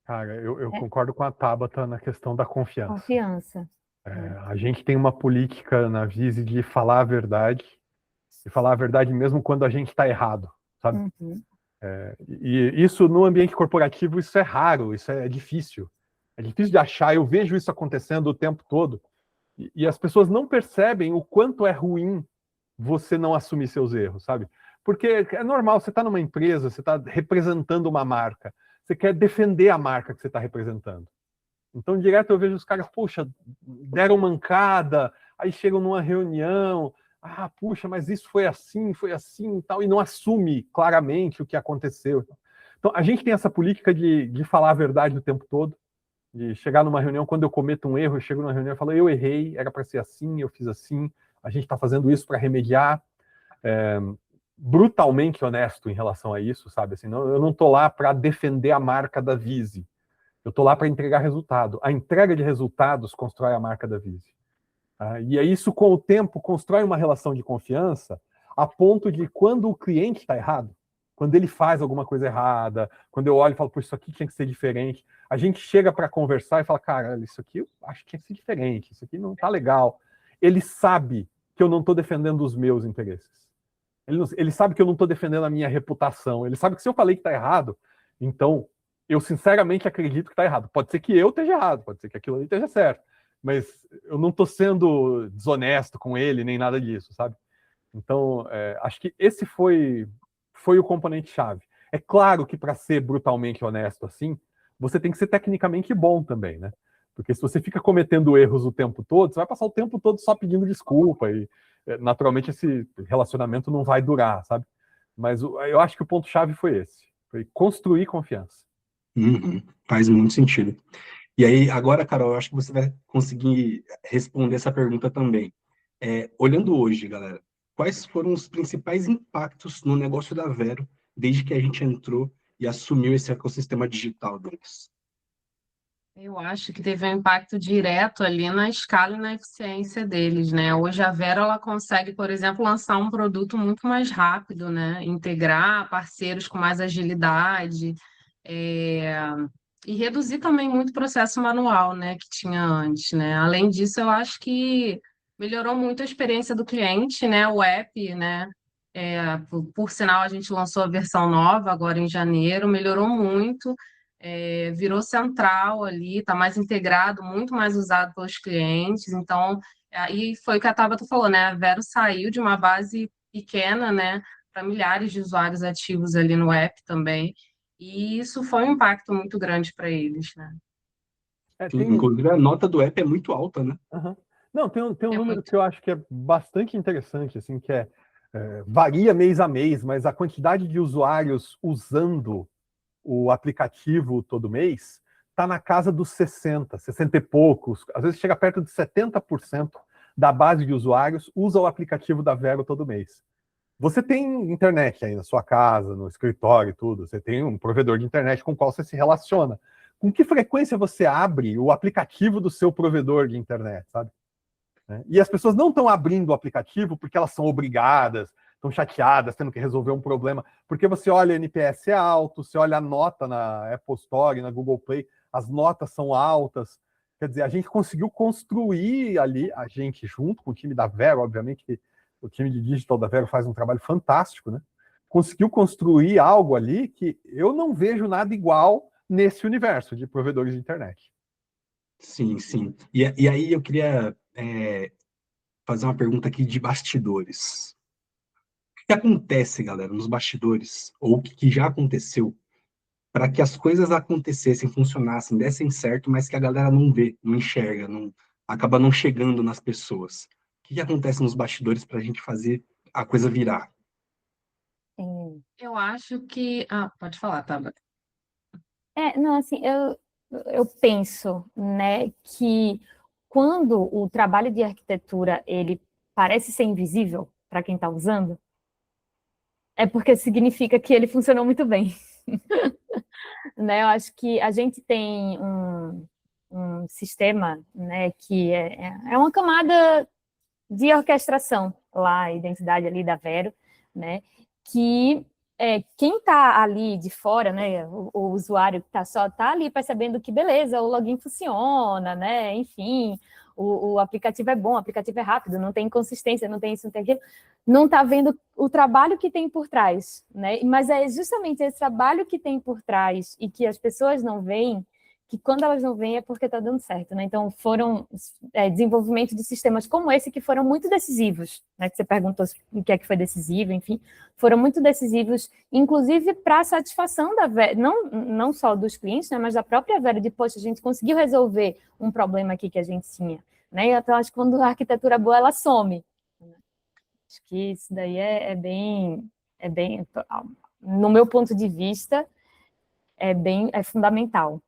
Cara, eu concordo com a Tabata na questão da confiança. Confiança. A gente tem uma política na Vise de falar a verdade, e falar a verdade mesmo quando a gente está errado, sabe? Uhum. E isso no ambiente corporativo, isso é raro, isso é difícil. É difícil de achar, eu vejo isso acontecendo o tempo todo. E as pessoas não percebem o quanto é ruim você não assumir seus erros, sabe? Porque é normal, você está numa empresa, você está representando uma marca, você quer defender a marca que você está representando. Então, direto eu vejo os caras, poxa, deram mancada, aí chegam numa reunião, puxa, mas isso foi assim e tal, e não assume claramente o que aconteceu. Então, a gente tem essa política de falar a verdade o tempo todo, de chegar numa reunião, quando eu cometo um erro, eu chego numa reunião e falo, eu errei, era para ser assim, eu fiz assim, a gente está fazendo isso para remediar. Brutalmente honesto em relação a isso, sabe? Assim, eu não estou lá para defender a marca da Vise. Eu estou lá para entregar resultado. A entrega de resultados constrói a marca da Vise. E é isso, com o tempo, constrói uma relação de confiança a ponto de, quando o cliente está errado, quando ele faz alguma coisa errada, quando eu olho e falo, pô, isso aqui tinha que ser diferente, a gente chega para conversar e fala, cara, isso aqui eu acho que tinha que ser diferente, isso aqui não está legal. Ele sabe que eu não estou defendendo os meus interesses. Ele sabe que eu não estou defendendo a minha reputação. Ele sabe que se eu falei que está errado, então eu sinceramente acredito que está errado. Pode ser que eu esteja errado, pode ser que aquilo ali esteja certo, mas eu não estou sendo desonesto com ele, nem nada disso, sabe? Então, acho que esse foi o componente-chave. É claro que para ser brutalmente honesto assim, você tem que ser tecnicamente bom também, né? Porque se você fica cometendo erros o tempo todo, você vai passar o tempo todo só pedindo desculpa e naturalmente esse relacionamento não vai durar, sabe? Mas eu acho que o ponto-chave foi esse. Foi construir confiança. Uhum. Faz muito sentido. E aí, agora, Carol, eu acho que você vai conseguir responder essa pergunta também. Olhando hoje, galera, quais foram os principais impactos no negócio da Vero desde que a gente entrou e assumiu esse ecossistema digital deles? Eu acho que teve um impacto direto ali na escala e na eficiência deles, né? Hoje a Vera ela consegue, por exemplo, lançar um produto muito mais rápido, né? Integrar parceiros com mais agilidade, é, e reduzir também muito o processo manual, né? Que tinha antes, né? Além disso, eu acho que melhorou muito a experiência do cliente, né? O app, né? Por sinal, a gente lançou a versão nova agora em janeiro, melhorou muito, virou central ali, está mais integrado, muito mais usado pelos clientes. Então, aí foi o que a Tabata falou, né? A Vero saiu de uma base pequena, né, para milhares de usuários ativos ali no app também. E isso foi um impacto muito grande para eles, né? Sim, inclusive, a nota do app é muito alta, né? Uhum. Não, tem um número Muito. que eu acho que é bastante interessante, assim, que varia mês a mês, mas a quantidade de usuários usando o aplicativo todo mês está na casa dos 60 e poucos, às vezes chega perto de 70% da base de usuários usa o aplicativo da Vero todo mês. Você tem internet aí na sua casa, no escritório e tudo, você tem um provedor de internet com o qual você se relaciona. Com que frequência você abre o aplicativo do seu provedor de internet, sabe? E as pessoas não estão abrindo o aplicativo porque elas são obrigadas, estão chateadas, tendo que resolver um problema, porque você olha, o NPS é alto, você olha a nota na Apple Store, na Google Play, as notas são altas. Quer dizer, a gente conseguiu construir ali, a gente junto com o time da Vero, obviamente que o time de digital da Vero faz um trabalho fantástico, né? Conseguiu construir algo ali que eu não vejo nada igual nesse universo de provedores de internet. Sim, sim. E aí eu queria fazer uma pergunta aqui de bastidores. que acontece, galera, nos bastidores, ou o que já aconteceu, para que as coisas acontecessem, funcionassem, dessem certo, mas que a galera não vê, não enxerga, não, acaba não chegando nas pessoas. O que acontece nos bastidores para a gente fazer a coisa virar? Eu acho que. Ah, pode falar, tá? Não, assim, eu penso, né, que quando o trabalho de arquitetura, ele parece ser invisível para quem está usando, é porque significa que ele funcionou muito bem. Né? Eu acho que a gente tem um sistema, né, que é uma camada de orquestração lá, a identidade ali da Vero, né, que quem está ali de fora, né, o usuário que está ali percebendo que beleza, o login funciona, né, enfim, o aplicativo é bom, o aplicativo é rápido, não tem inconsistência, não tem isso, não tem aquilo, não está vendo o trabalho que tem por trás, né, mas é justamente esse trabalho que tem por trás e que as pessoas não veem, que quando elas não veem é porque está dando certo, né? Então foram desenvolvimento de sistemas como esse que foram muito decisivos, né? Que você perguntou o que é que foi decisivo, enfim, foram muito decisivos, inclusive para a satisfação da Vero, não só dos clientes, né? Mas da própria Vero, de poxa, a gente conseguiu resolver um problema aqui que a gente tinha, né? Então acho que quando a arquitetura é boa, ela some. Acho que isso daí é bem, no meu ponto de vista, é fundamental.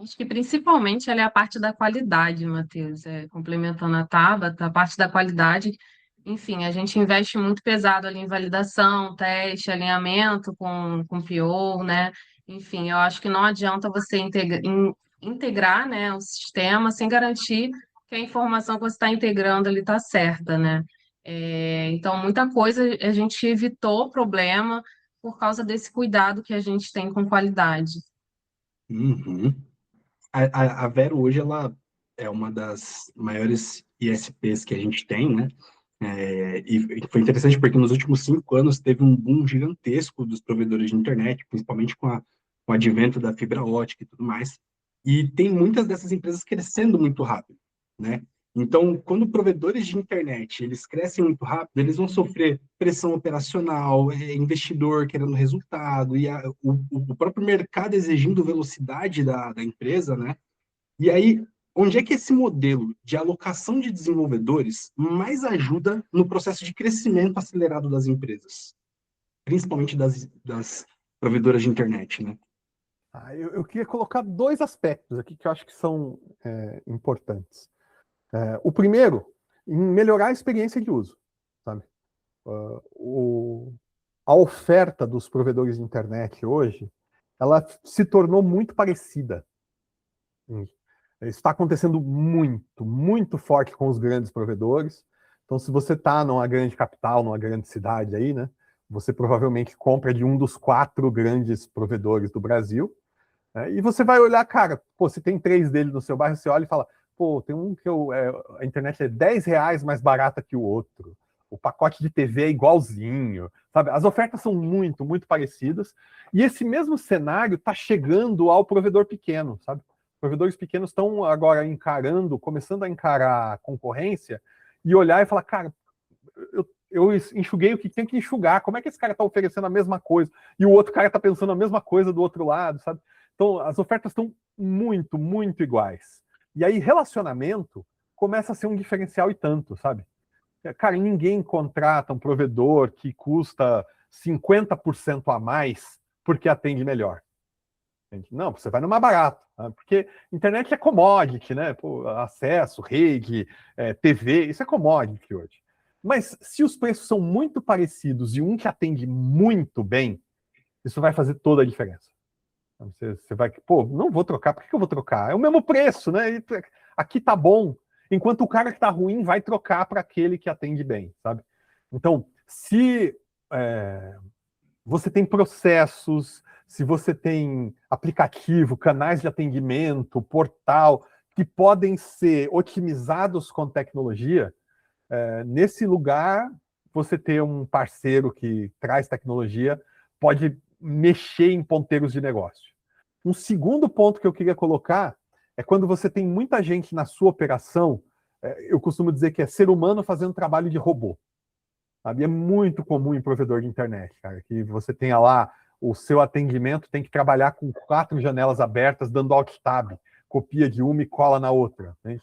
Acho que principalmente ela é a parte da qualidade, Matheus, complementando a Tabata, a parte da qualidade. Enfim, a gente investe muito pesado ali em validação, teste, alinhamento com PO, né? Enfim, eu acho que não adianta você integrar, né, o sistema sem garantir que a informação que você está integrando ali está certa, né? Então, muita coisa a gente evitou problema por causa desse cuidado que a gente tem com qualidade. Uhum. A Vero hoje ela é uma das maiores ISPs que a gente tem, né? E foi interessante porque nos últimos 5 anos teve um boom gigantesco dos provedores de internet, principalmente com o advento da fibra ótica e tudo mais. E tem muitas dessas empresas crescendo muito rápido, né? Então, quando provedores de internet eles crescem muito rápido, eles vão sofrer pressão operacional, investidor querendo resultado, e o próprio mercado exigindo velocidade da empresa, né? E aí, onde é que esse modelo de alocação de desenvolvedores mais ajuda no processo de crescimento acelerado das empresas, principalmente das provedoras de internet, né? Eu queria colocar dois aspectos aqui que eu acho que são importantes. O primeiro, em melhorar a experiência de uso, sabe? A oferta dos provedores de internet hoje, ela se tornou muito parecida. Está acontecendo muito, muito forte com os grandes provedores. Então, se você está numa grande capital, numa grande cidade aí, né, você provavelmente compra de um dos 4 grandes provedores do Brasil, né, e você vai olhar, cara, pô, se tem 3 deles no seu bairro, você olha e fala, pô, tem um que a internet é R$10 mais barata que o outro. O pacote de TV é igualzinho, sabe? As ofertas são muito, muito parecidas. E esse mesmo cenário está chegando ao provedor pequeno, sabe? Provedores pequenos estão agora começando a encarar a concorrência e olhar e falar, cara, eu enxuguei o que tem que enxugar, como é que esse cara está oferecendo a mesma coisa e o outro cara está pensando a mesma coisa do outro lado, sabe? Então, as ofertas estão muito, muito iguais. E aí, relacionamento começa a ser um diferencial e tanto, sabe? Cara, ninguém contrata um provedor que custa 50% a mais porque atende melhor. Não, você vai no mais barato, tá? Porque internet é commodity, né? Pô, acesso, rede, TV, isso é commodity hoje. Mas se os preços são muito parecidos e um que atende muito bem, isso vai fazer toda a diferença. Você vai, pô, não vou trocar, por que eu vou trocar? É o mesmo preço, né? Aqui tá bom, enquanto o cara que tá ruim vai trocar para aquele que atende bem, sabe? Então, se você tem processos, se você tem aplicativo, canais de atendimento, portal, que podem ser otimizados com tecnologia, nesse lugar, você ter um parceiro que traz tecnologia pode mexer em ponteiros de negócio. Um segundo ponto que eu queria colocar é quando você tem muita gente na sua operação, eu costumo dizer que é ser humano fazendo trabalho de robô. sabe? É muito comum em provedor de internet, cara, que você tenha lá o seu atendimento, tem que trabalhar com 4 janelas abertas, dando alt tab, copia de uma e cola na outra, né?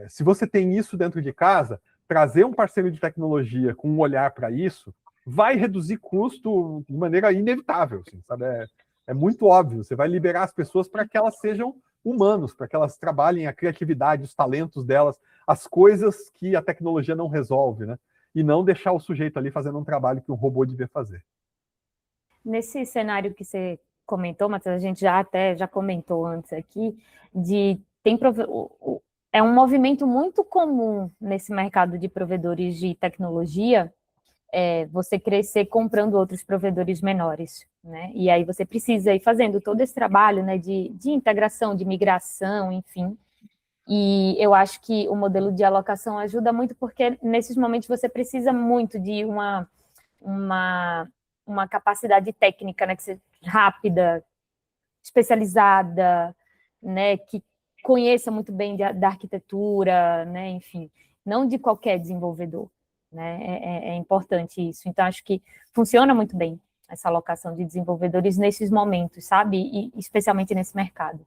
Se você tem isso dentro de casa, trazer um parceiro de tecnologia com um olhar para isso vai reduzir custo de maneira inevitável, assim, sabe? É muito óbvio. Você vai liberar as pessoas para que elas sejam humanos, para que elas trabalhem a criatividade, os talentos delas, as coisas que a tecnologia não resolve, né? E não deixar o sujeito ali fazendo um trabalho que um robô devia fazer. Nesse cenário que você comentou, Matheus, a gente já comentou antes aqui, é um movimento muito comum nesse mercado de provedores de tecnologia, você crescer comprando outros provedores menores, né? E aí você precisa ir fazendo todo esse trabalho, né, de integração, de migração, enfim. E eu acho que o modelo de alocação ajuda muito, porque nesses momentos você precisa muito de uma capacidade técnica, né, que seja rápida, especializada, né, que conheça muito bem da arquitetura, né, enfim, não de qualquer desenvolvedor, né, é importante isso. Então, acho que funciona muito bem essa alocação de desenvolvedores nesses momentos, sabe, e especialmente nesse mercado.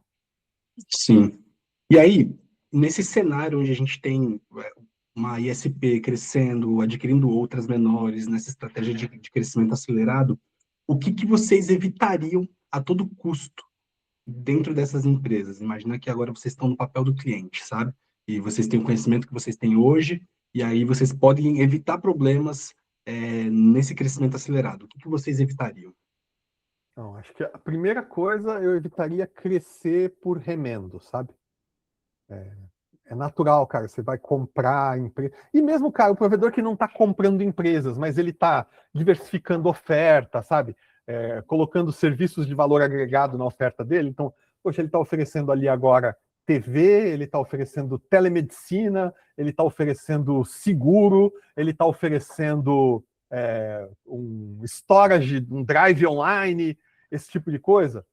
Sim. E aí, nesse cenário onde a gente tem uma ISP crescendo, adquirindo outras menores, nessa estratégia de crescimento acelerado, o que vocês evitariam a todo custo dentro dessas empresas? Imagina que agora vocês estão no papel do cliente, sabe? E vocês têm o conhecimento que vocês têm hoje, e aí vocês podem evitar problemas nesse crescimento acelerado. O que vocês evitariam? Não, acho que a primeira coisa eu evitaria crescer por remendo, sabe? É natural, cara, você vai comprar empresa. E mesmo, cara, o provedor que não está comprando empresas, mas ele está diversificando oferta, sabe? Colocando serviços de valor agregado na oferta dele. Então, poxa, ele está oferecendo ali agora TV, ele está oferecendo telemedicina, ele está oferecendo seguro, ele está oferecendo um storage, um drive online, esse tipo de coisa.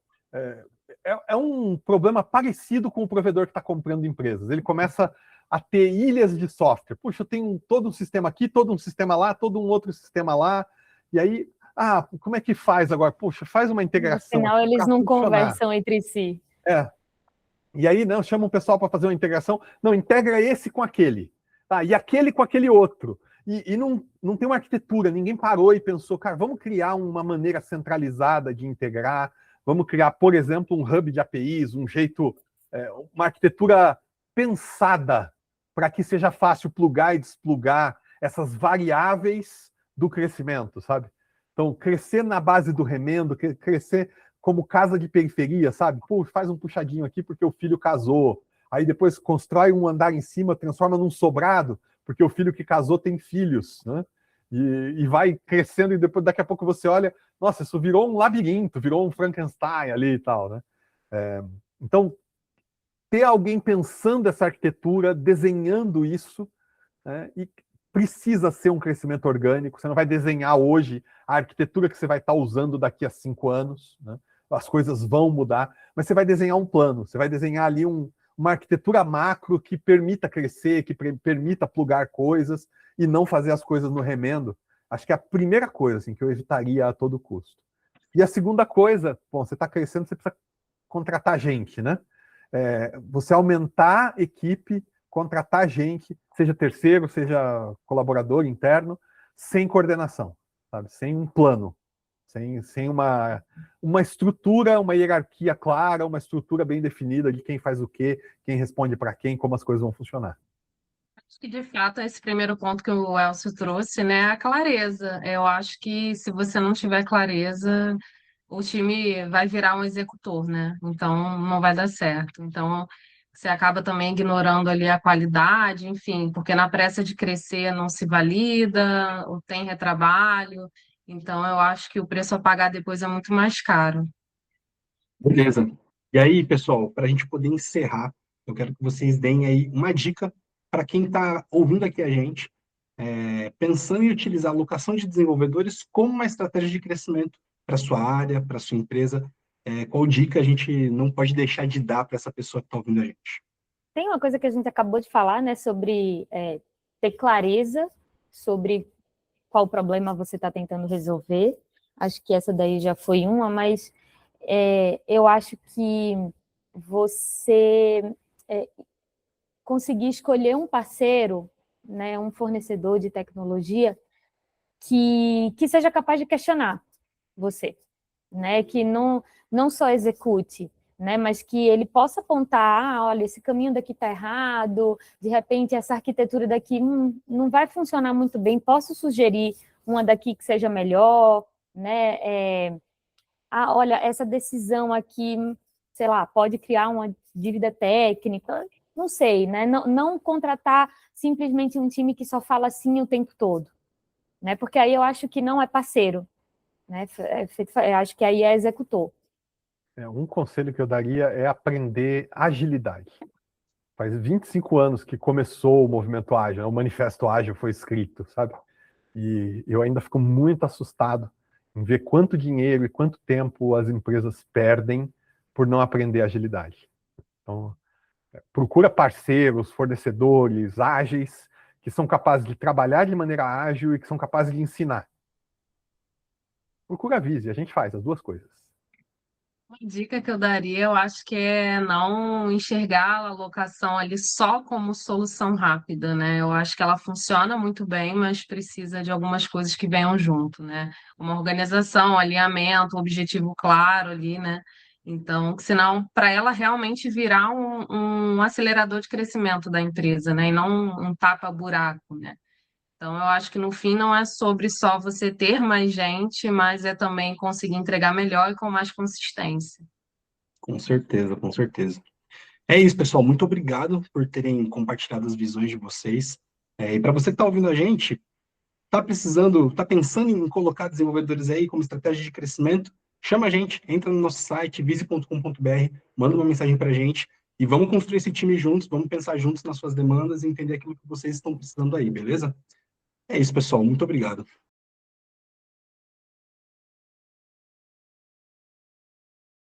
É um problema parecido com o provedor que está comprando empresas. Ele começa a ter ilhas de software. Puxa, eu tenho todo um sistema aqui, todo um sistema lá, todo um outro sistema lá. E aí, como é que faz agora? Puxa, faz uma integração. No final, eles não conversam entre si. E aí, não, chama um pessoal para fazer uma integração. Não, integra esse com aquele. E aquele com aquele outro. E não tem uma arquitetura. Ninguém parou e pensou, cara, vamos criar uma maneira centralizada de integrar. Vamos criar, por exemplo, um hub de APIs, um jeito, uma arquitetura pensada para que seja fácil plugar e desplugar essas variáveis do crescimento, sabe? Então, crescer na base do remendo, crescer como casa de periferia, sabe? Pô, faz um puxadinho aqui porque o filho casou. Aí depois constrói um andar em cima, transforma num sobrado, porque o filho que casou tem filhos, né? E vai crescendo e depois daqui a pouco você olha, nossa, isso virou um labirinto, virou um Frankenstein ali e tal, né? Então, ter alguém pensando essa arquitetura, desenhando isso, né? E precisa ser um crescimento orgânico. Você não vai desenhar hoje a arquitetura que você vai estar usando daqui a 5 anos, né? As coisas vão mudar, mas você vai desenhar um plano, você vai desenhar ali uma arquitetura macro que permita crescer, que permita plugar coisas e não fazer as coisas no remendo. Acho que é a primeira coisa assim, que eu evitaria a todo custo. E a segunda coisa, bom, você está crescendo, você precisa contratar gente, né? Você aumentar a equipe, contratar gente, seja terceiro, seja colaborador interno, sem coordenação, sabe? Sem um plano, sem uma estrutura, uma hierarquia clara, uma estrutura bem definida de quem faz o quê, quem responde para quem, como as coisas vão funcionar. Acho que, de fato, esse primeiro ponto que o Elcio trouxe, né, é a clareza. Eu acho que se você não tiver clareza, o time vai virar um executor, né? Então, não vai dar certo. Então, você acaba também ignorando ali a qualidade, enfim, porque na pressa de crescer não se valida, ou tem retrabalho. Então, eu acho que o preço a pagar depois é muito mais caro. Beleza. E aí, pessoal, para a gente poder encerrar, eu quero que vocês deem aí uma dica para quem está ouvindo aqui a gente, pensando em utilizar a alocação de desenvolvedores como uma estratégia de crescimento para sua área, para sua empresa. Qual dica a gente não pode deixar de dar para essa pessoa que está ouvindo a gente? Tem uma coisa que a gente acabou de falar, né, sobre ter clareza sobre qual problema você está tentando resolver. Acho que essa daí já foi uma, mas eu acho que você conseguir escolher um parceiro, né, um fornecedor de tecnologia que seja capaz de questionar você, né, que não só execute, né, mas que ele possa apontar, olha, esse caminho daqui está errado, de repente essa arquitetura daqui não vai funcionar muito bem, posso sugerir uma daqui que seja melhor, né, olha, essa decisão aqui, sei lá, pode criar uma dívida técnica, não sei, né, não contratar simplesmente um time que só fala assim o tempo todo, né, porque aí eu acho que não é parceiro, né, acho que aí é executor. Um conselho que eu daria é aprender agilidade. Faz 25 anos que começou o movimento ágil, né? O manifesto ágil foi escrito, sabe? E eu ainda fico muito assustado em ver quanto dinheiro e quanto tempo as empresas perdem por não aprender agilidade. Então, procura parceiros, fornecedores ágeis, que são capazes de trabalhar de maneira ágil e que são capazes de ensinar. Procura a Vise, a gente faz as duas coisas. Uma dica que eu daria, eu acho que é não enxergar a alocação ali só como solução rápida, né? Eu acho que ela funciona muito bem, mas precisa de algumas coisas que venham junto, né? Uma organização, alinhamento, objetivo claro ali, né? Então, senão, para ela realmente virar um acelerador de crescimento da empresa, né? E não um tapa-buraco, né? Então, eu acho que no fim não é sobre só você ter mais gente, mas é também conseguir entregar melhor e com mais consistência. Com certeza, com certeza. É isso, pessoal. Muito obrigado por terem compartilhado as visões de vocês. E para você que está ouvindo a gente, está pensando em colocar desenvolvedores aí como estratégia de crescimento, chama a gente, entra no nosso site, vise.com.br, manda uma mensagem para a gente e vamos construir esse time juntos, vamos pensar juntos nas suas demandas e entender aquilo que vocês estão precisando aí, beleza? É isso, pessoal. Muito obrigado.